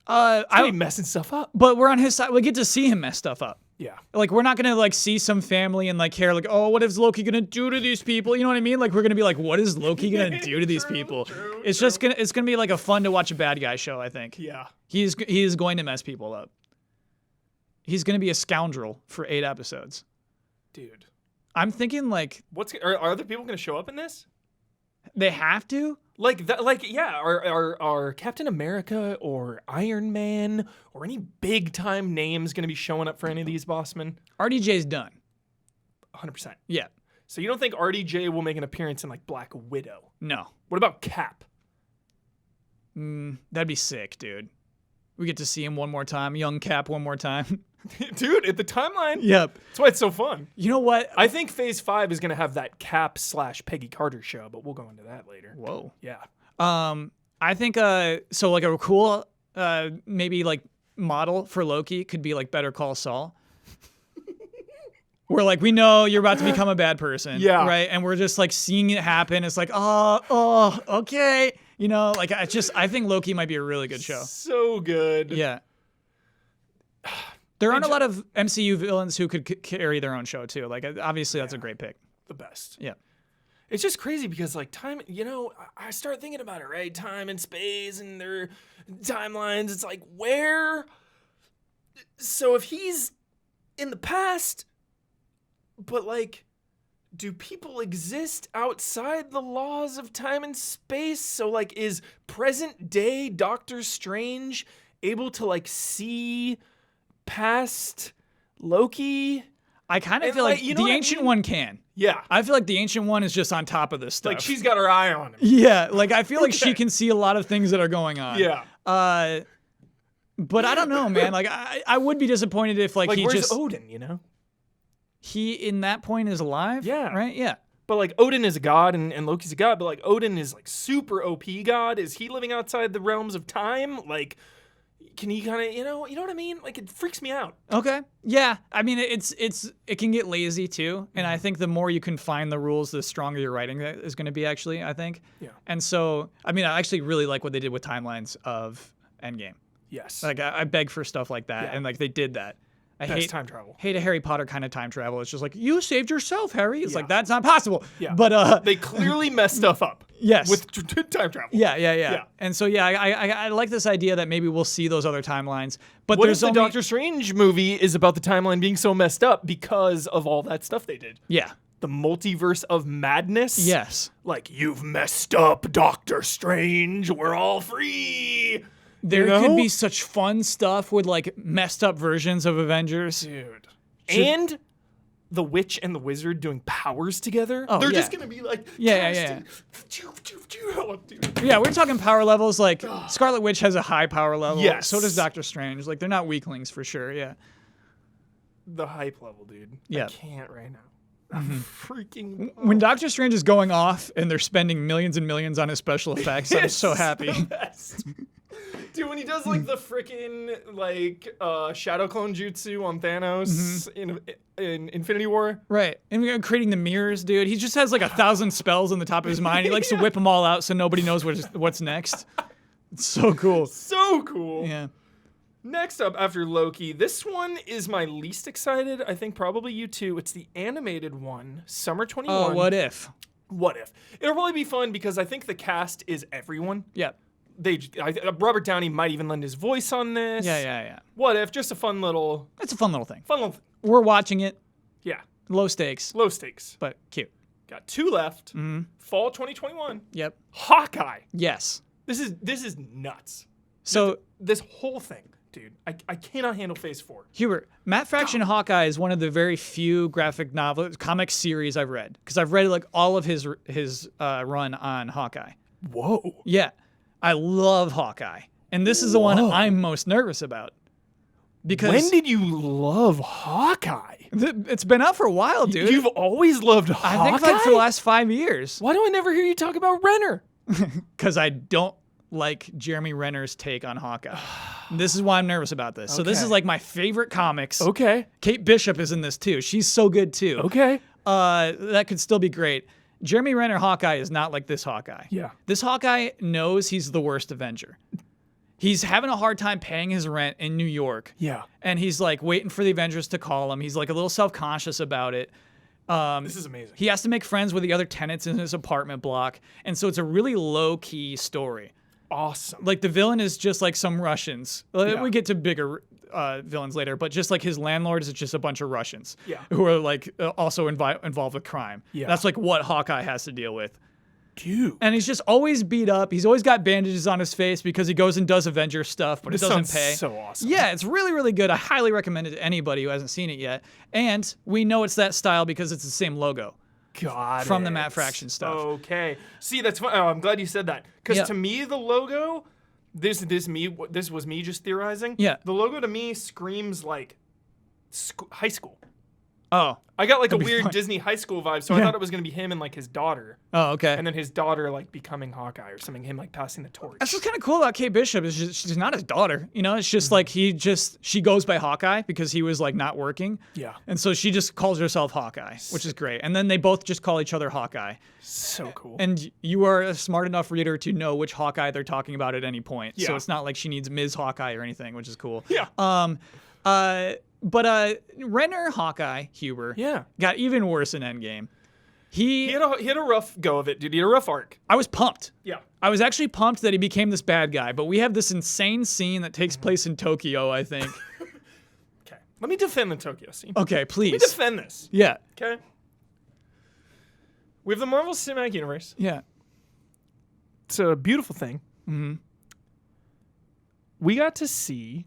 I'm messing stuff up. But we're on his side. We get to see him mess stuff up. Yeah. We're not going to see some family and care oh, what is Loki going to do to these people? You know what I mean? We're going to be what is Loki going to do to these people? It's going to be a fun to watch a bad guy show, I think. Yeah. He is going to mess people up. He's going to be a scoundrel for 8 episodes. Dude. I'm thinking are other people going to show up in this? They have to? Are Captain America or Iron Man or any big time names going to be showing up for any of these bossmen? RDJ's done. 100%. Yeah. So you don't think RDJ will make an appearance in Black Widow? No. What about Cap? That'd be sick, dude. We get to see him one more time, young Cap one more time. Dude, at the timeline. Yep. That's why it's so fun. You know what? I think Phase 5 is going to have that Cap / Peggy Carter show, but we'll go into that later. Whoa. Yeah. I think a cool maybe model for Loki could be Better Call Saul. Where we know you're about to become a bad person. Yeah. Right? And we're just seeing it happen. It's okay. I think Loki might be a really good show. So good. Yeah. There aren't a lot of MCU villains who could carry their own show too. Like obviously that's a great pick. The best. Yeah. It's just crazy because like time, I start thinking about it, right? Time and space and their timelines. It's like where. So if he's in the past, but like, do people exist outside the laws of time and space? So like, is present day Doctor Strange able to like see past Loki? I kind of feel like the Ancient One can. Yeah. I feel like the Ancient One is just on top of this stuff. Like she's got her eye on him. Yeah, like I feel like she can see a lot of things that are going on. Yeah. But I don't know, man. Like I would be disappointed if like he where's just Odin, he in that point is alive. Yeah. Right? Yeah. But like Odin is a god and Loki's a god, but like Odin is like super OP god. Is he living outside the realms of time? Like can he kind of, you know what I mean? Like it freaks me out. Okay. Yeah. I mean, it can get lazy too, and I think the more you can find the rules, the stronger your writing is going to be. Actually, I think. Yeah. And so, I mean, I actually really like what they did with timelines of Endgame. Yes. Like I beg for stuff like that, and like they did that. I hate time travel. Hate a Harry Potter kind of time travel. It's just like you saved yourself, Harry. It's like that's not possible. Yeah. But they clearly mess stuff up. Yes. With time travel. Yeah. And so I like this idea that maybe we'll see those other timelines. But what there's if the Doctor Strange movie is about the timeline being so messed up because of all that stuff they did? Yeah. The multiverse of madness? Yes. Like, you've messed up, Doctor Strange. We're all free. There could be such fun stuff with like messed up versions of Avengers. Dude. And the witch and the wizard doing powers together. Oh, They're just going to be like, yeah. Dude. Yeah, we're talking power levels. Like Scarlet Witch has a high power level. Yes. So does Doctor Strange. Like they're not weaklings for sure. Yeah. The hype level, dude. Yeah. I can't right now. I'm freaking. When Doctor Strange is going off and they're spending millions and millions on his special effects, I'm so happy. The best. Dude, when he does like the freaking like shadow clone jutsu on Thanos in Infinity War. Right. And we're creating the mirrors, dude. He just has like 1,000 spells on the top of his mind. He likes to whip them all out so nobody knows what's next. It's so cool. So cool. Yeah. Next up after Loki, this one is my least excited. I think probably you too. It's the animated one, Summer 21. Oh, What If? What If? It'll probably be fun because I think the cast is everyone. Yeah. Robert Downey might even lend his voice on this. Yeah. What If? Just a fun little. It's a fun little thing. Fun little. We're watching it. Yeah. Low stakes. Low stakes. But cute. Got 2 left. Fall 2021. Yep. Hawkeye. Yes. This is nuts. So this whole thing, dude. I cannot handle Phase 4. Hubert, Matt Fraction Hawkeye is one of the very few graphic novel comic series I've read because I've read like all of his run on Hawkeye. Whoa. Yeah. I love Hawkeye. And this is the one I'm most nervous about. Because when did you love Hawkeye? It's been out for a while, dude. You've always loved Hawkeye? I think like for the last 5 years. Why do I never hear you talk about Renner? Because I don't like Jeremy Renner's take on Hawkeye. This is why I'm nervous about this. So this is like my favorite comics. Okay. Kate Bishop is in this too. She's so good too. Okay. That could still be great. Jeremy Renner Hawkeye is not like this Hawkeye. Yeah. This Hawkeye knows he's the worst Avenger. He's having a hard time paying his rent in New York. Yeah. And he's like waiting for the Avengers to call him. He's like a little self-conscious about it. This is amazing. He has to make friends with the other tenants in his apartment block. And so it's a really low-key story. Awesome. Like the villain is just like some Russians. Yeah. We get to bigger villains later, but just like his landlord is just a bunch of Russians. Yeah. Who are like also involved with crime. Yeah. That's like what Hawkeye has to deal with. Dude. And he's just always beat up. He's always got bandages on his face because he goes and does Avenger stuff, but it doesn't pay. So awesome. Yeah, it's really, really good. I highly recommend it to anybody who hasn't seen it yet. And we know it's that style because it's the same logo. Got From it. the Matt Fraction stuff. Okay. See, that's fun. Oh, I'm glad you said that. Because to me, the logo, this was me just theorizing. Yeah. The logo to me screams like high school. Oh. I got like a That'd be weird fun. Disney high school vibe, so I thought it was going to be him and like his daughter. Oh, okay. And then his daughter like becoming Hawkeye or something, him like passing the torch. That's what's kind of cool about Kate Bishop is she's not his daughter. You know, it's just like she goes by Hawkeye because he was like not working. Yeah. And so she just calls herself Hawkeye, which is great. And then they both just call each other Hawkeye. So cool. And you are a smart enough reader to know which Hawkeye they're talking about at any point. Yeah. So it's not like she needs Ms. Hawkeye or anything, which is cool. Yeah. But Renner, Hawkeye, Huber, Yeah. got even worse in Endgame. He had a rough go of it, dude. He had a rough arc. I was pumped. Yeah. I was actually pumped that he became this bad guy, but we have this insane scene that takes place in Tokyo, I think. Okay. Let me defend the Tokyo scene. Okay, please. Let me defend this. Yeah. Okay. We have the Marvel Cinematic Universe. Yeah. It's a beautiful thing. Mm-hmm. We got to see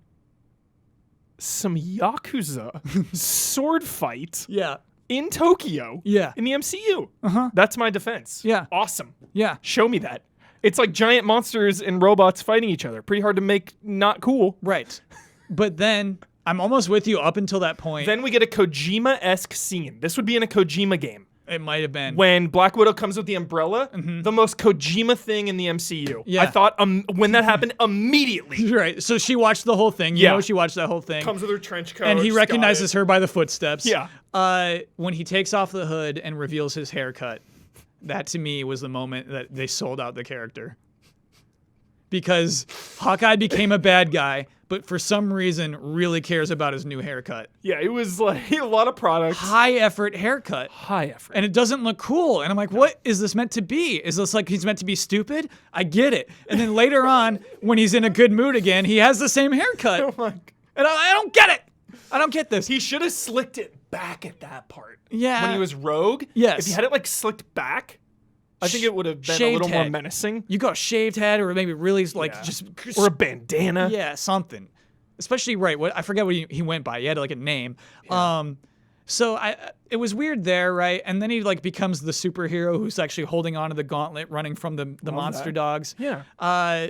some Yakuza sword fight Yeah. in Tokyo Yeah. in the MCU. Uh-huh. That's my defense. Yeah. Awesome. Yeah. Show me that. It's like giant monsters and robots fighting each other. Pretty hard to make not cool. Right. But then I'm almost with you up until that point. Then we get a Kojima-esque scene. This would be in a Kojima game. It might have been. When Black Widow comes with the umbrella, the most Kojima thing in the MCU. Yeah. I thought when that happened, immediately Right. So she watched the whole thing. You Yeah. know she watched that whole thing. comes with her trench coat. And he she's got recognizes it. her by the footsteps. Yeah. When he takes off the hood and reveals his haircut, that to me was the moment that they sold out the character. Because Hawkeye became a bad guy, but for some reason really cares about his new haircut. Yeah, it was like a lot of products. High effort haircut. High effort. And it doesn't look cool. And I'm like, what is this meant to be? Is this like he's meant to be stupid? I get it. And then later on, when he's in a good mood again, he has the same haircut. Oh my God. And I don't get it. I don't get this. He should have slicked it back at that part. Yeah. When he was rogue. Yes. If he had it like slicked back, I think it would have been a Shaved little more head. menacing. You got a shaved head or maybe really like Yeah. just Or a bandana. yeah, something. Especially what I forget what he went by. He had like a name. So it was weird there, right? And then he like becomes the superhero who's actually holding onto the gauntlet, running from the monster that. dogs. Yeah.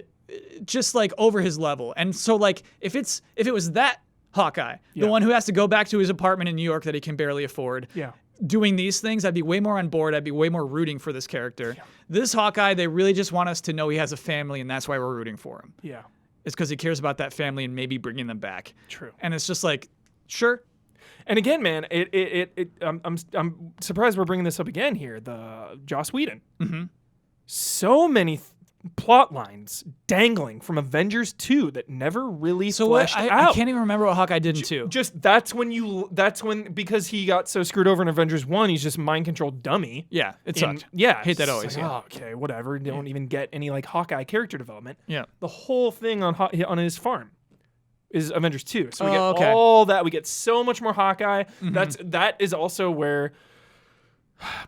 Just like over his level. And so like if it was that Hawkeye, Yeah. the one who has to go back to his apartment in New York that he can barely afford. Yeah. Doing these things, I'd be way more on board. I'd be way more rooting for this character. Yeah. This Hawkeye, they really just want us to know he has a family, and that's why we're rooting for him. Yeah. It's because he cares about that family and maybe bringing them back. True. And it's just like, sure. And again, man, I'm surprised we're bringing this up again here. The Joss Whedon. Mm-hmm. So many plot lines dangling from Avengers 2 that never really fleshed out. I can't even remember what Hawkeye did in 2. Just because he got so screwed over in Avengers 1, he's just mind controlled dummy. Yeah, it sucked. Yeah. Hate that it's always, like, yeah. oh, okay, whatever. Don't even get any like Hawkeye character development. Yeah. The whole thing on his farm is Avengers 2. So we get okay. all that. We get so much more Hawkeye. Mm-hmm. That is also where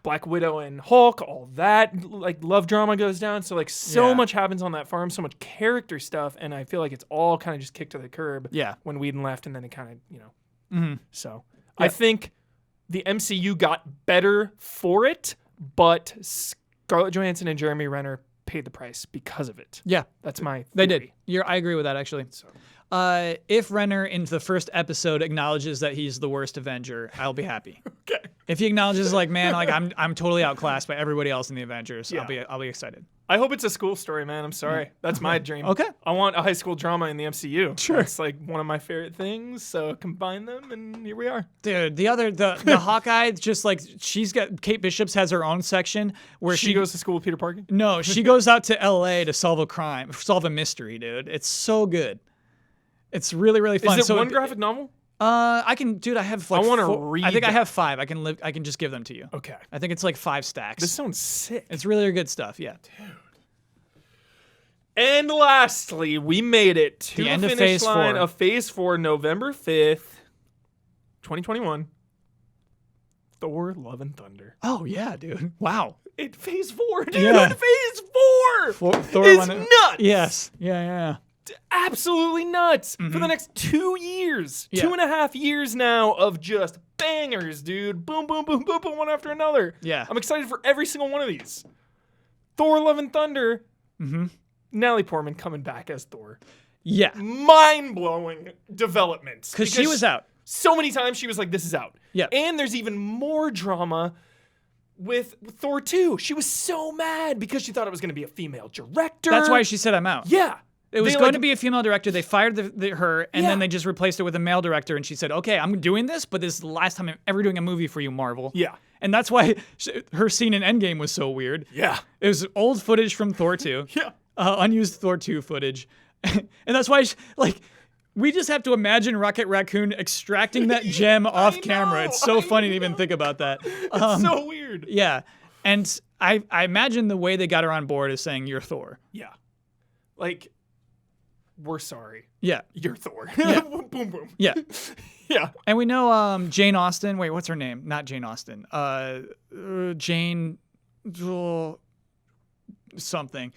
Black Widow and Hulk, all that like love drama goes down. So like much happens on that farm, so much character stuff, and I feel like it's all kind of just kicked to the curb. Yeah. When Whedon left, and then it kind of Mm-hmm. So I think the MCU got better for it, but Scarlett Johansson and Jeremy Renner paid the price because of it. Yeah. That's my theory. They did. I agree with that, actually. So. If Renner in the first episode acknowledges that he's the worst Avenger, I'll be happy. Okay. If he acknowledges like, man, like I'm totally outclassed by everybody else in the Avengers, Yeah. I'll be excited. I hope it's a school story, man. I'm sorry. That's my dream. Okay. I want a high school drama in the MCU. Sure. It's like one of my favorite things. So combine them, and here we are. Dude, the Hawkeye, just like Kate Bishop's has her own section where She goes to school with Peter Parker. No, she goes out to LA to solve a mystery, dude. It's so good. It's really, really fun. Is it one graphic novel? I have like I wanna 4 read I think I that. have 5. I can just give them to you. Okay. I think it's like 5 stacks. This sounds sick. It's really good stuff, yeah. And lastly, we made it to The end of finish Phase line 4. of Phase 4, November 5th, 2021. Thor: Love and Thunder. Oh yeah, dude. Wow. Phase 4, dude. Yeah. Phase 4 Thor is won it. nuts. Yes. Yeah. Absolutely nuts for the next 2 years, Yeah. 2.5 years now of just bangers, dude. Boom, boom, boom, boom, boom, one after another. Yeah. I'm excited for every single one of these. Thor: Love and Thunder. Mm-hmm. Natalie Portman coming back as Thor. Yeah. Mind-blowing developments. Because she was out. So many times she was like, this is out. Yeah. And there's even more drama with Thor 2. She was so mad because she thought it was going to be a female director. That's why she said I'm out. Yeah. It was going to be a female director. They fired her, and Yeah. then they just replaced it with a male director. And she said, "Okay, I'm doing this, but this is the last time I'm ever doing a movie for you, Marvel." Yeah. And that's why her scene in Endgame was so weird. Yeah. It was old footage from Thor 2. Yeah. Unused Thor 2 footage. And that's why, We just have to imagine Rocket Raccoon extracting that gem off camera. It's so funny to even think about that. It's so weird. Yeah. And I imagine the way they got her on board is saying, you're Thor. Yeah. Like, we're sorry. Yeah. You're Thor. Yeah. Boom, boom. Yeah. Yeah. And we know Jane Austen. Wait, what's her name? Not Jane Austen. Jane... something.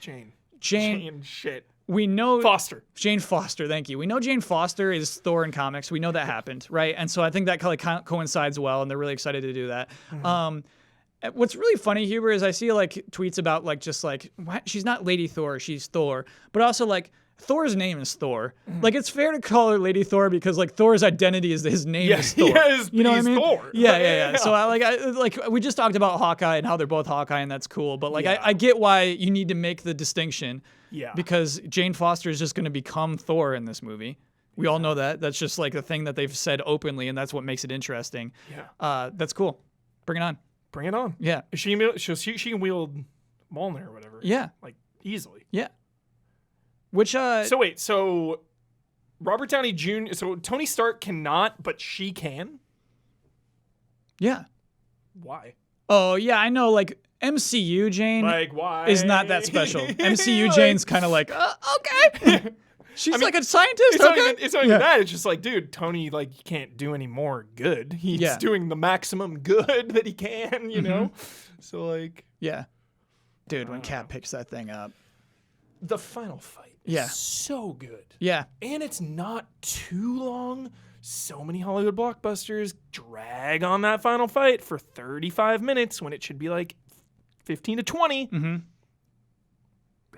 Jane shit. We know Foster. Jane Foster, thank you. We know Jane Foster is Thor in comics. We know that happened, right? And so I think that kind of coincides well, and they're really excited to do that. Mm-hmm. What's really funny, Huber, is I see like tweets about like just like she's not Lady Thor, she's Thor, but also like Thor's name is Thor. Mm-hmm. Like it's fair to call her Lady Thor because like Thor's identity is his name is Thor. You know what I mean? Thor. Yeah. So I we just talked about Hawkeye and how they're both Hawkeye, and that's cool. But like I get why you need to make the distinction. Yeah. Because Jane Foster is just going to become Thor in this movie. We all know that. That's just like the thing that they've said openly, and that's what makes it interesting. Yeah. That's cool. Bring it on. Bring it on. Yeah. She can wield Mjolnir or whatever. Yeah. Like easily. Yeah. Which So Robert Downey Jr. So Tony Stark cannot, but she can? Yeah. Why? Oh, yeah, I know, like MCU Jane why? is not that special. MCU Jane's kind of like, okay. She's like a scientist. It's not even that. It's just like, dude, Tony like can't do any more good. He's doing the maximum good that he can, you know? So like, yeah. Dude, when Cap picks that thing up. The final fight. Yeah. So good. Yeah. And it's not too long. So many Hollywood blockbusters drag on that final fight for 35 minutes when it should be like 15 to 20. Mm-hmm.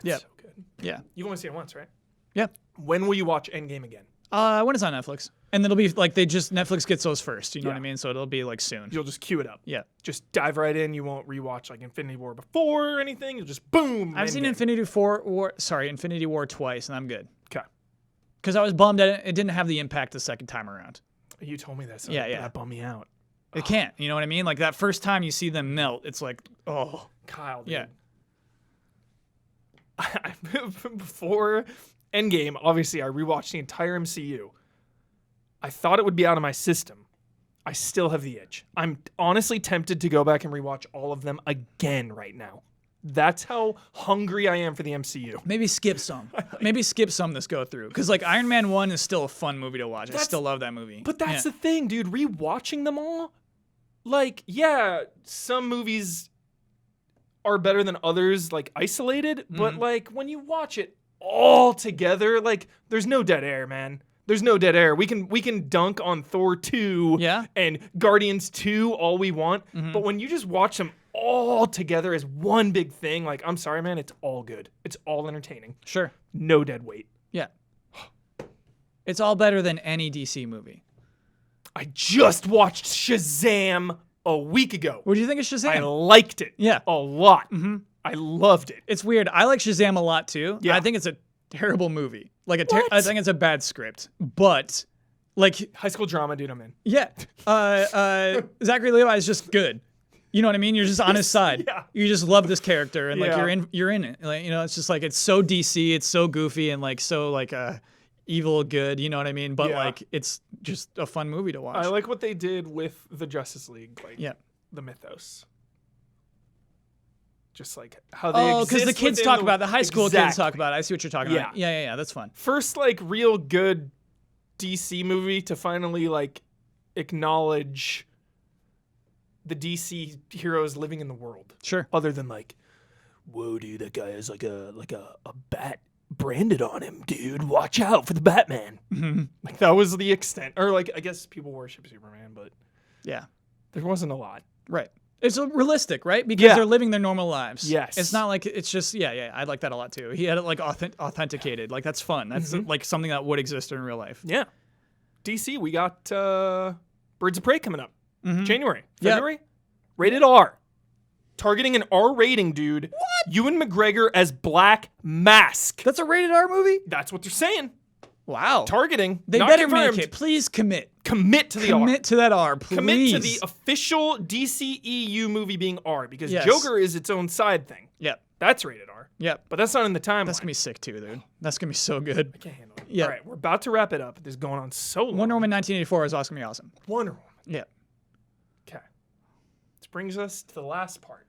It's so good. Yeah. You've only seen it once, right? Yeah. When will you watch Endgame again? When it's on Netflix. And it'll be like Netflix gets those first, you know what I mean? So it'll be like soon. You'll just queue it up. Yeah. Just dive right in. You won't rewatch like Infinity War before or anything. You'll just boom. I've seen Infinity War twice, and I'm good. Okay. Because I was bummed that it didn't have the impact the second time around. You told me that. So that bummed me out. It can't. You know what I mean? Like that first time you see them melt, it's like, oh. Kyle, dude. Yeah. Before Endgame, obviously, I rewatched the entire MCU. I thought it would be out of my system. I still have the itch. I'm honestly tempted to go back and rewatch all of them again right now. That's how hungry I am for the MCU. Maybe skip some. Maybe skip some this go through. Because like Iron Man 1 is still a fun movie to watch. I still love that movie. But that's the thing, dude. Rewatching them all, like, yeah, some movies are better than others, like isolated. But like when you watch it all together, like there's no dead air, man. There's no dead air. We can dunk on Thor 2 and Guardians 2 all we want. But when you just watch them all together as one big thing, like, I'm sorry, man, it's all good. It's all entertaining. Sure. No dead weight. Yeah. It's all better than any DC movie. I just watched Shazam a week ago. What do you think of Shazam? I liked it. Yeah. A lot. I loved it. It's weird. I like Shazam a lot too. Yeah. I think it's a terrible movie. Like I think it's a bad script. But like high school drama, dude, I'm in. Yeah. Zachary Levi is just good. You know what I mean? You're just on his side. Yeah. You just love this character and like you're in it. Like, you know, it's just like it's so DC, it's so goofy and like so like evil good, you know what I mean? But like it's just a fun movie to watch. I like what they did with the Justice League, like the mythos. Just like how they because the kids talk about it. The high school kids talk about it. I see what you're talking about. Yeah. That's fun. First, like, real good DC movie to finally, like, acknowledge the DC heroes living in the world. Sure. Other than, like, whoa, dude, that guy has, like, a bat branded on him, dude. Watch out for the Batman. Like, that was the extent. Or, like, I guess people worship Superman, but yeah, there wasn't a lot. Right. It's realistic, right? Because they're living their normal lives. Yes. It's not like it's just, I like that a lot too. He had it like authenticated. Like that's fun. That's like something that would exist in real life. Yeah. DC, we got Birds of Prey coming up. January. February? Rated R. Targeting an R rating, dude. What? Ewan McGregor as Black Mask. That's a rated R movie? That's what they're saying. Wow. Targeting. They better make it. Please commit. Commit to the R. Commit to that R, please. Commit to the official DCEU movie being R, because Joker is its own side thing. Yep. That's rated R. Yep. But that's not in the timeline. That's going to be sick too, dude. That's going to be so good. I can't handle it. Yeah. All right, we're about to wrap it up. This is going on so long. Wonder Woman 1984 is also gonna be awesome. Wonder Woman. Yeah. Okay. This brings us to the last part.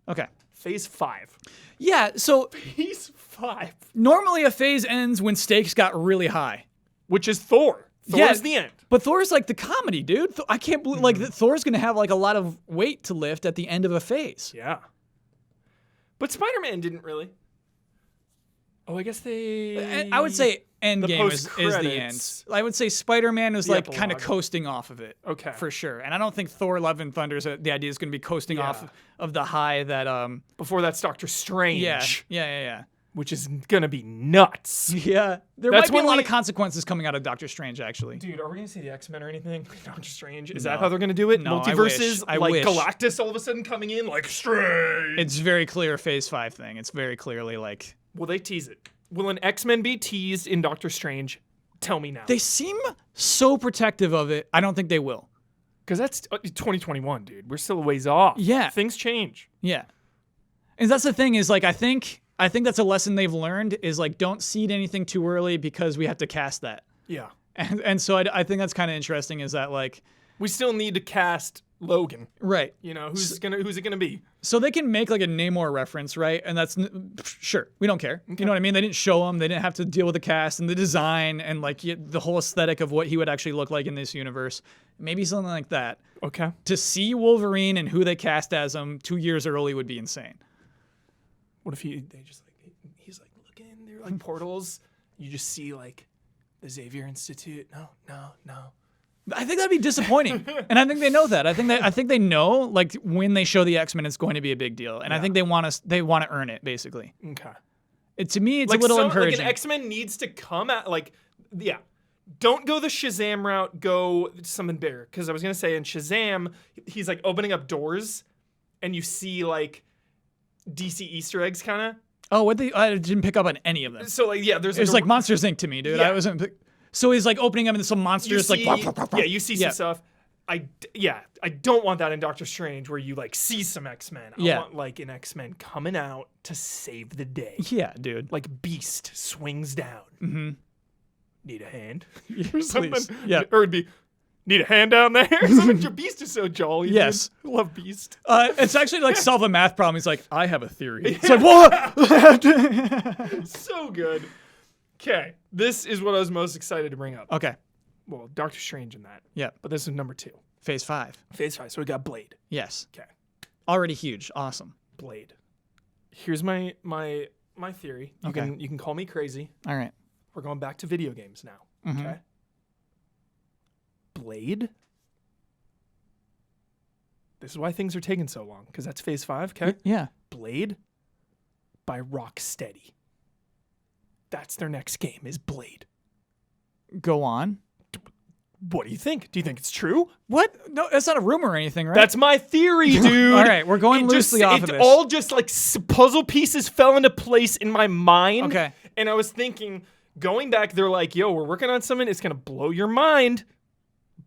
Okay. Phase 5. Yeah. So Phase 5. normally a phase ends when stakes got really high. Which is Thor. Thor's the end. But Thor's like the comedy, dude. I can't believe like Thor's gonna have like a lot of weight to lift at the end of a phase. Yeah. But Spider-Man didn't really. Oh, I guess they... I would say Endgame is the end. post-credits. I would say Spider-Man is The like kind of epilogue. coasting off of it. Okay. For sure. And I don't think Thor Love and Thunder is the idea is going to be coasting off of the high that Before that's Doctor Strange. Yeah. Which is gonna be nuts. Yeah. There That's might be a when lot we- of consequences coming out of Doctor Strange actually. Dude, are we gonna see the X-Men or anything? Doctor Strange? Is No. that how they're gonna do it? No, I Multiverses? wish. I like wish. Galactus all of a sudden coming in like Strange. It's very clear a phase 5 thing. It's very clearly like Will they tease it? Will an X-Men be teased in Doctor Strange? Tell me now. they seem so protective of it. I don't think they will. Because that's 2021, dude. We're still a ways off. Yeah. Things change. Yeah. And that's the thing is like I think that's a lesson they've learned is like don't seed anything too early because we have to cast that. Yeah. And so I think that's kind of interesting is that like We still need to cast Logan. right. You know, who's it gonna be? So they can make like a Namor reference, right? And that's sure, we don't care. You know what I mean? They didn't show him. They didn't have to deal with the cast and the design and like the whole aesthetic of what he would actually look like in this universe. Maybe something like that. Okay. To see Wolverine and who they cast as him 2 years early would be insane. What if they just like he's like looking, they're like portals. You just see like the Xavier Institute. No. I think that'd be disappointing, and I think they know that. I think they know like when they show the X-Men, it's going to be a big deal, and I think they want to earn it basically. Okay. To me, it's Like a little like encouraging. an X-Men needs to come at like don't go the Shazam route, go something bigger. Because I was gonna say in Shazam, he's like opening up doors, and you see like DC Easter eggs kind of. Oh, I didn't pick up on any of them. So like there's It was like Monsters Inc. to me, dude. Yeah. I wasn't. So he's like opening up into some monsters like. You see some stuff. I don't want that in Doctor Strange where you like see some X-Men. I want like an X-Men coming out to save the day. Yeah, dude. Like Beast swings down. Mm-hmm. Need a hand? Or something. Yeah. Or it'd be, need a hand down there? Something. Beast is so jolly. Yes. Dude. Love Beast. It's actually like solve a math problem. He's like, I have a theory. It's like, what? So good. Okay. This is what I was most excited to bring up. Okay. Well, Doctor Strange in that. Yeah. But this is number 2. Phase 5. Phase 5. So we got Blade. Yes. Okay. Already huge. Awesome. Blade. Here's my theory. You Okay. can call me crazy. All right. We're going back to video games now. Okay. Blade. This is why things are taking so long, because that's phase 5. Okay. Yeah. Blade by Rocksteady. That's their next game. Is Blade. Go on. What do you think? Do you think it's true? What? No, that's not a rumor or anything, right? That's my theory, dude. All right, we're going loosely off of this. It all just like puzzle pieces fell into place in my mind. Okay. And I was thinking, going back, they're like, yo, we're working on something. It's going to blow your mind.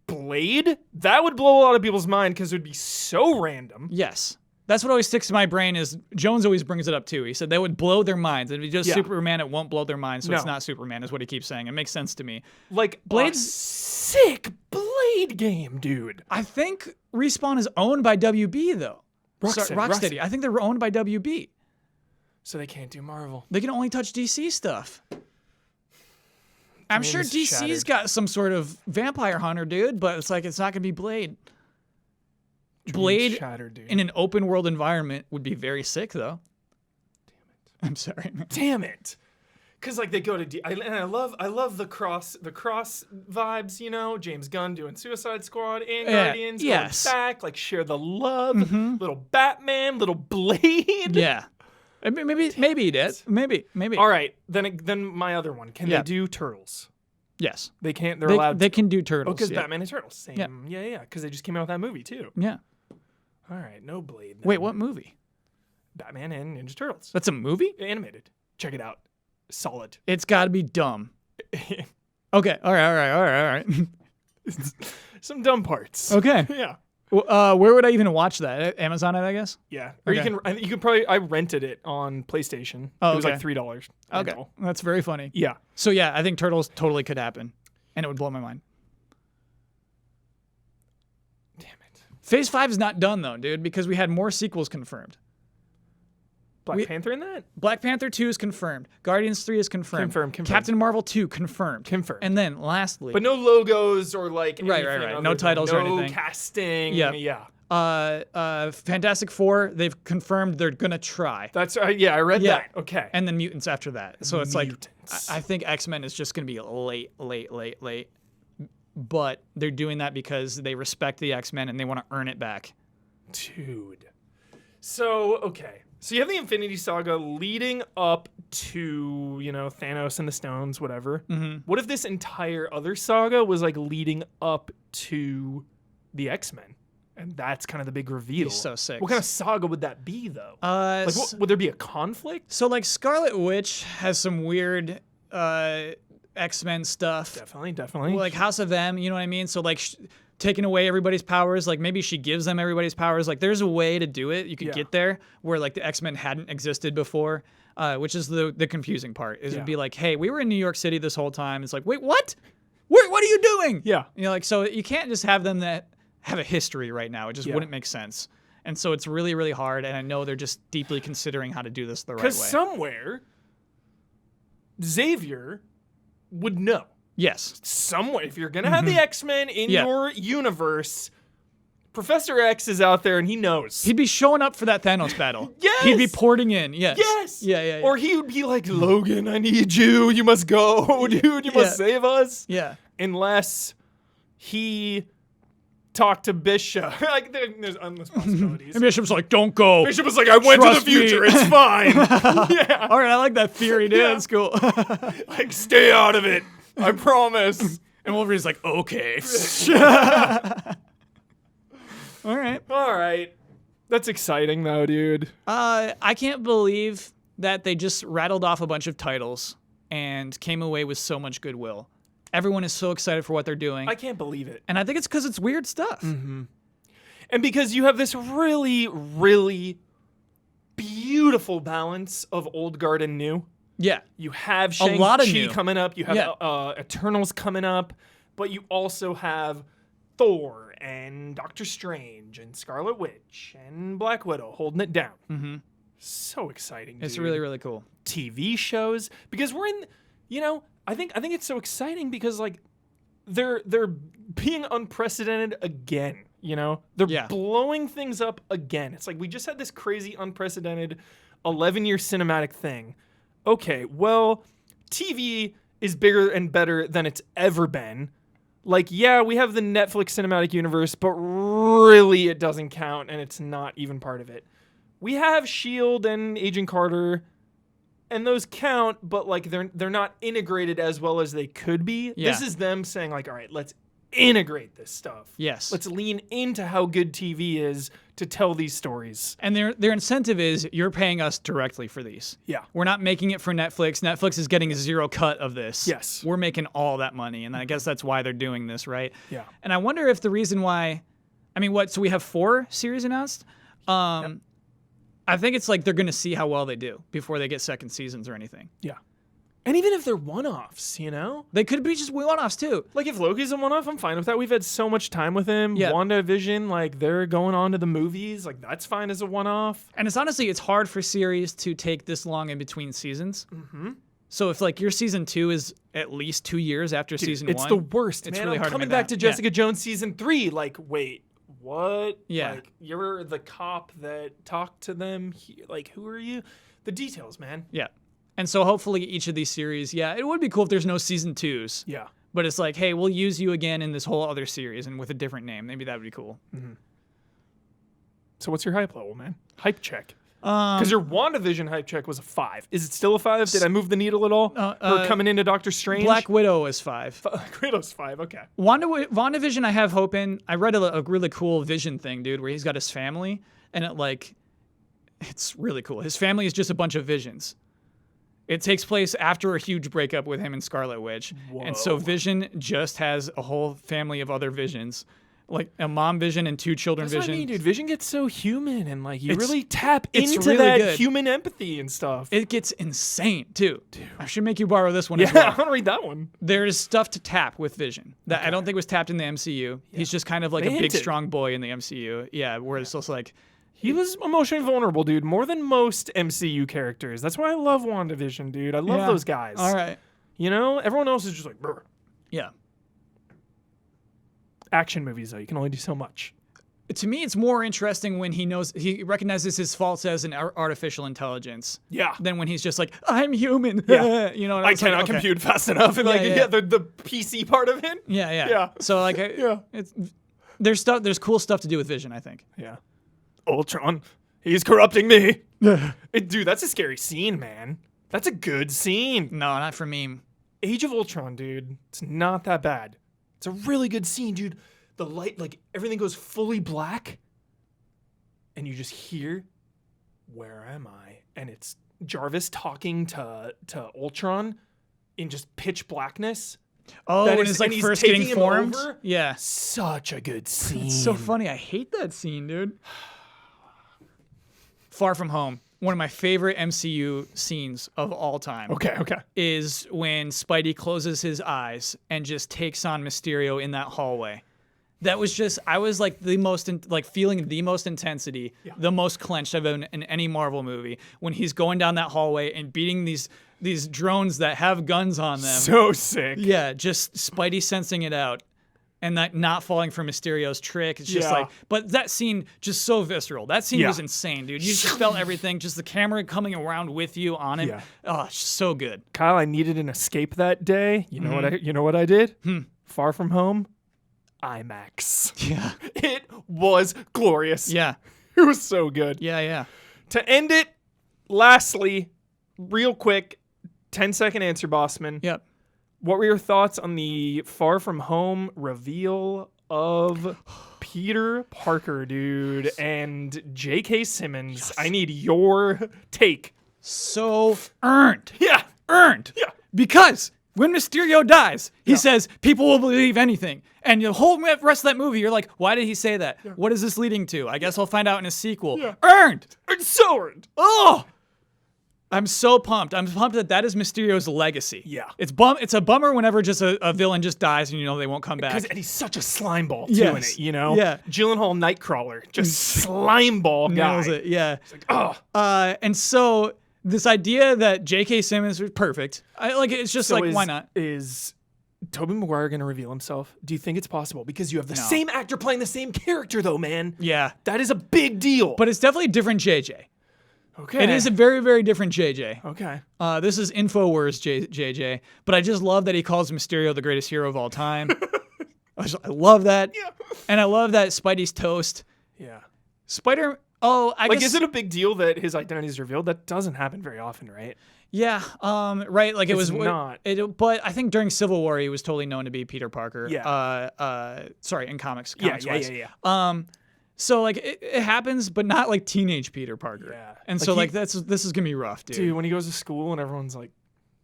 Blade? That would blow a lot of people's mind because it would be so random. Yes. That's what always sticks to my brain is Jones always brings it up too. He said they would blow their minds. It'd be just Superman, it won't blow their minds, so it's No. not Superman is what he keeps saying. It makes sense to me. Like, Blade's- a sick Blade game, dude. I think Respawn is owned by WB though. Rocksteady. Rocksteady. I think they're owned by WB. So they can't do Marvel. They can only touch DC stuff. I'm Dream sure is DC's shattered. got some sort of vampire hunter, dude, but it's like it's not gonna be Blade. Blade Shattered, dude. in an open world environment would be very sick though. Damn it. I'm sorry. Damn it. Cause like they go to and I love the cross vibes, you know, James Gunn doing Suicide Squad and Guardians, yes. going back, like share the love, little Batman, little Blade. Yeah. Maybe he did. Maybe. All right, then my other one. Can Yeah. they do Turtles? Yes. They can't. They're allowed. They can do Turtles. because yeah. Batman and Turtles. Same. Yeah. Because they just came out with that movie too. Yeah. All right, no Blade. Wait, then. what movie? Batman and Ninja Turtles. That's a movie? Animated. Check it out. Solid. It's got to be dumb. Okay. All right. Some dumb parts. Okay. Yeah. Where would I even watch that? Amazon, I guess. Yeah, or Okay. you can probably. I rented it on PlayStation. Oh, it was okay. like $3. Okay, rental. that's very funny. Yeah. So yeah, I think Turtles totally could happen, and it would blow my mind. Damn it. Phase 5 is not done though, dude, because we had more sequels confirmed. Black Panther in that? Black Panther 2 is confirmed. Guardians 3 is confirmed. Confirmed. Captain Marvel 2 confirmed. Confirmed. And then lastly, But no logos or like Right. anything other No than titles or no anything. casting. Yep. Yeah. Fantastic Four, they've confirmed they're gonna try. That's I read Yeah. that. Okay. And then mutants after that. So it's Mutants. like I think X-Men is just gonna be late. But they're doing that because they respect the X-Men and they want to earn it back. Dude. So, okay. So you have the Infinity Saga leading up to, Thanos and the Stones, whatever. Mm-hmm. What if this entire other saga was like leading up to the X-Men? And that's kind of the big reveal. He's so sick. What kind of saga would that be, though? Like, Would there be a conflict? So like Scarlet Witch has some weird X-Men stuff. Definitely. Like House of M, you know what I mean? So like taking away everybody's powers, like maybe she gives them everybody's powers. Like there's a way to do it. You could get there where like the X-Men hadn't existed before, which is the confusing part. It'd be like, hey, we were in New York City this whole time. It's like, wait, what? What are you doing? Yeah. Like so you can't just have them that have a history right now. It just wouldn't make sense. And so it's really, really hard. And I know they're just deeply considering how to do this the right way. Because somewhere, Xavier would know. Yes. Somewhere, if you're going to have the X-Men in Yeah. your universe, Professor X is out there and he knows. He'd be showing up for that Thanos battle. Yes! He'd be porting in. Yes. Yes! Yeah. Or he would be like, Logan, I need you. You must go, dude. You must save us. Yeah. Unless he talked to Bishop. Like, there's endless possibilities. And Bishop's like, don't go. Bishop was like, I went to the Trust me. future. It's fine. Yeah. All right, I like that theory, dude. Yeah. That's cool. Like, stay out of it. I promise. And Wolverine's like, okay. All right. All right. That's exciting, though, dude. I can't believe that they just rattled off a bunch of titles and came away with so much goodwill. Everyone is so excited for what they're doing. I can't believe it. And I think it's because it's weird stuff. And because you have this really, really beautiful balance of old guard and new. Yeah. You have lot of Shang-Chi new. coming up. You have Eternals coming up. But you also have Thor and Doctor Strange and Scarlet Witch and Black Widow holding it down. Mm-hmm. So exciting, dude. It's really, really cool. TV shows. Because we're in, I think it's so exciting because, like, they're being unprecedented again, They're blowing things up again. It's like we just had this crazy, unprecedented 11-year cinematic thing. Okay, well, TV is bigger and better than it's ever been. Like, yeah, we have the Netflix cinematic universe, but really it doesn't count, and it's not even part of it. We have S.H.I.E.L.D. and Agent Carter, and those count, but like they're not integrated as well as they could be. Yeah. This is them saying like, all right, let's integrate this stuff. Yes. Let's lean into how good TV is to tell these stories. And their incentive is you're paying us directly for these. Yeah. We're not making it for Netflix. Netflix is getting a zero cut of this. Yes. We're making all that money. And I guess that's why they're doing this, right? Yeah. And I wonder if the reason why, so we have 4 series announced. I think it's like they're going to see how well they do before they get second seasons or anything. Yeah. And even if they're one-offs, They could be just one-offs too. Like if Loki's a one-off, I'm fine with that. We've had so much time with him. Yeah. WandaVision, like they're going on to the movies. Like that's fine as a one-off. And it's hard for series to take this long in between seasons. Mm-hmm. So if like your season 2 is at least 2 years after season 1. It's the worst, It's man. really I'm hard to coming make back that. to Jessica Jones season 3. Like, wait, what? Yeah. Like, you're the cop that talked to them. Like, who are you? The details, man. Yeah. And so hopefully each of these series, it would be cool if there's no season 2s. Yeah. But it's like, hey, we'll use you again in this whole other series and with a different name. Maybe that would be cool. Mm-hmm. So what's your hype level, man? Hype check. Because your WandaVision hype check was a 5. Is it still a 5? Did I move the needle at all? Or coming into Doctor Strange? Black Widow is 5. Black Widow's 5, okay. WandaVision I have hope in. I read a really cool Vision thing, dude, where he's got his family, and it's really cool. His family is just a bunch of Visions. It takes place after a huge breakup with him and Scarlet Witch. Whoa. And so Vision just has a whole family of other Visions like a mom vision and 2 children That's what I vision. mean, dude. Vision gets so human, and like you really tap it's into really that good. human empathy and stuff. It gets insane too. I should make you borrow this one yeah, as well. I want to read that one. There's stuff to tap with Vision that I don't think was tapped in the MCU. He's just kind of like They a big, hinted. strong boy in the MCU. Yeah, where it's just like, He was emotionally vulnerable, dude, more than most MCU characters. That's why I love WandaVision, dude. I love yeah, those guys. All right. You know, everyone else is just like, brr. Yeah. Action movies, though, you can only do so much. To me, it's more interesting when he recognizes his faults as an artificial intelligence. Yeah. Than when he's just like, I'm human. Yeah. You know, and I was like, cannot okay. compute fast enough. And the PC part of it. Yeah, yeah. Yeah. So like, Yeah. there's cool stuff to do with Vision, I think. Yeah. Ultron, he's corrupting me. Dude, that's a scary scene, man. That's a good scene. No, not for me. Age of Ultron, dude. It's not that bad. It's a really good scene, dude. The light, like, everything goes fully black. And you just hear, where am I? And it's Jarvis talking to Ultron in just pitch blackness. Oh, That and is- it's like and he's first taking getting him formed. over? Yeah. Such a good scene. It's so funny. I hate that scene, dude. Far From Home. One of my favorite MCU scenes of all time. Okay. Is when Spidey closes his eyes and just takes on Mysterio in that hallway. That was just, I was like feeling the most intensity, the most clenched I've been in any Marvel movie when he's going down that hallway and beating these drones that have guns on them. So sick. Yeah, just Spidey sensing it out and that not falling for Mysterio's trick. It's just Yeah. like, but that scene just so visceral. That scene Yeah. was insane, dude. You just felt everything, just the camera coming around with you on it. Yeah. Oh, it's so good. Kyle, I needed an escape that day. You know what I did? Far From Home, IMAX. Yeah. It was glorious. Yeah. It was so good. Yeah. To end it, lastly, real quick, 10-second answer, Bossman. Yep. What were your thoughts on the Far From Home reveal of Peter Parker, dude, and J.K. Simmons? Yes. I need your take. So earned. Yeah. Earned. Yeah. Because when Mysterio dies, he says, people will believe anything. And the whole rest of that movie, you're like, why did he say that? Yeah. What is this leading to? I guess I'll find out in a sequel. Yeah. Earned. It's so earned. Oh! I'm so pumped. I'm pumped that is Mysterio's legacy. Yeah. It's a bummer whenever just a villain just dies and you know they won't come back. And he's such a slime ball, too, Yes. in it, you know? Yeah. Gyllenhaal Nightcrawler, just slime ball guy. Nails it, yeah. It's like, oh. And so this idea that J.K. Simmons was perfect, it's just why not? Is Tobey Maguire going to reveal himself? Do you think it's possible? Because you have the same actor playing the same character, though, man. Yeah. That is a big deal. But it's definitely a different JJ. Okay. It is a very, very different JJ. Okay. This is InfoWars JJ, but I just love that he calls Mysterio the greatest hero of all time. I love that. Yeah. And I love that Spidey's toast. Yeah. I guess. Is it a big deal that his identity is revealed? That doesn't happen very often, right? Yeah, right. Like it was not. But I think during Civil War he was totally known to be Peter Parker. Yeah. Sorry, in comics. Yeah. So like it happens, but not like teenage Peter Parker. Yeah. And Like so like this is gonna be rough, dude. Dude, when he goes to school and everyone's like,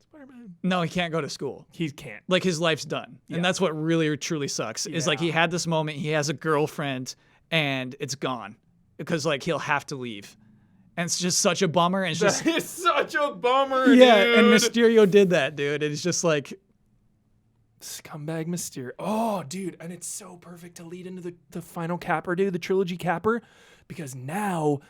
Spider-Man. No, he can't go to school. He can't. Like his life's done, Yeah. and that's what really truly sucks. Is like he had this moment, he has a girlfriend, and it's gone because like he'll have to leave, and it's just such a bummer. And it's just That is such a bummer, yeah, dude. and Mysterio did that, dude. It's just like. Scumbag Mysterio. Oh, dude. And it's so perfect to lead into the final capper, dude, the trilogy capper. Because now,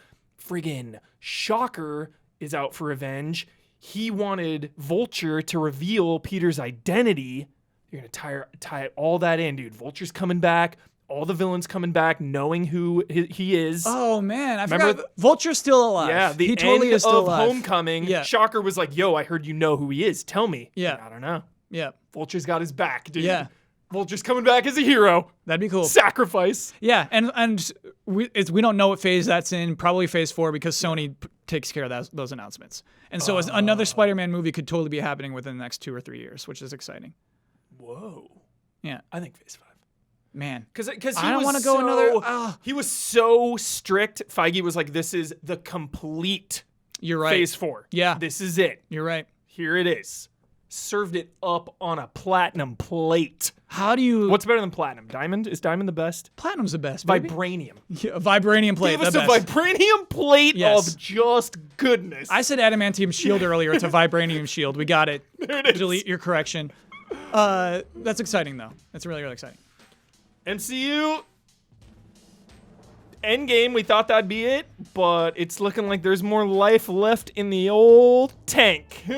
friggin' Shocker is out for revenge. He wanted Vulture to reveal Peter's identity. You're going to tie all that in, dude. Vulture's coming back. All the villains coming back, knowing who he is. Oh, man. I Remember forgot. Vulture's still alive. Yeah, the he totally end is still of alive. Homecoming. Yeah. Shocker was like, yo, I heard you know who he is. Tell me. Yeah. I don't know. Yeah. Vulture's got his back, dude. Yeah. Vulture's coming back as a hero. That'd be cool. Sacrifice. Yeah, and we don't know what phase that's in. Probably phase 4 because Sony takes care of those announcements. And so another Spider-Man movie could totally be happening within the next 2 or 3 years, which is exciting. Whoa. Yeah, I think phase 5. man. Because I don't want to go another. He was so strict. Feige was like, this is the complete You're right. phase 4. Yeah. This is it. You're right. Here it is. served it up on a platinum plate. How do you? What's better than platinum? Diamond? Is diamond the best? Platinum's the best. Baby. Vibranium. Yeah, a vibranium plate. Give us the a best. vibranium plate Yes. of just goodness. I said adamantium shield earlier. It's a vibranium shield. We got it. There it is. Delete your correction. That's exciting though. That's really, really exciting. MCU Endgame, we thought that'd be it, but it's looking like there's more life left in the old tank for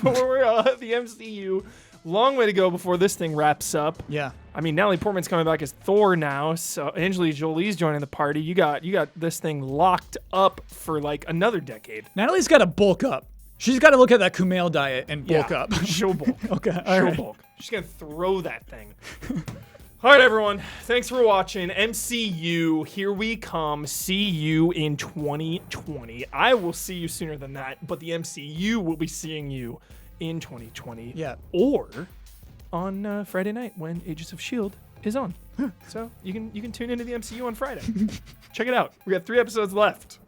the MCU. Long way to go before this thing wraps up. Yeah. I mean, Natalie Portman's coming back as Thor now, so Angelina Jolie's joining the party. You got this thing locked up for like another decade. Natalie's got to bulk up. She's got to look at that Kumail diet and bulk up. She'll bulk. Okay. She'll right. bulk. She's gonna throw that thing. All right, everyone. Thanks for watching. MCU, here we come. See you in 2020. I will see you sooner than that, but the MCU will be seeing you in 2020. Yeah. Or on Friday night when Agents of S.H.I.E.L.D. is on. So you can tune into the MCU on Friday. Check it out. We got 3 episodes left.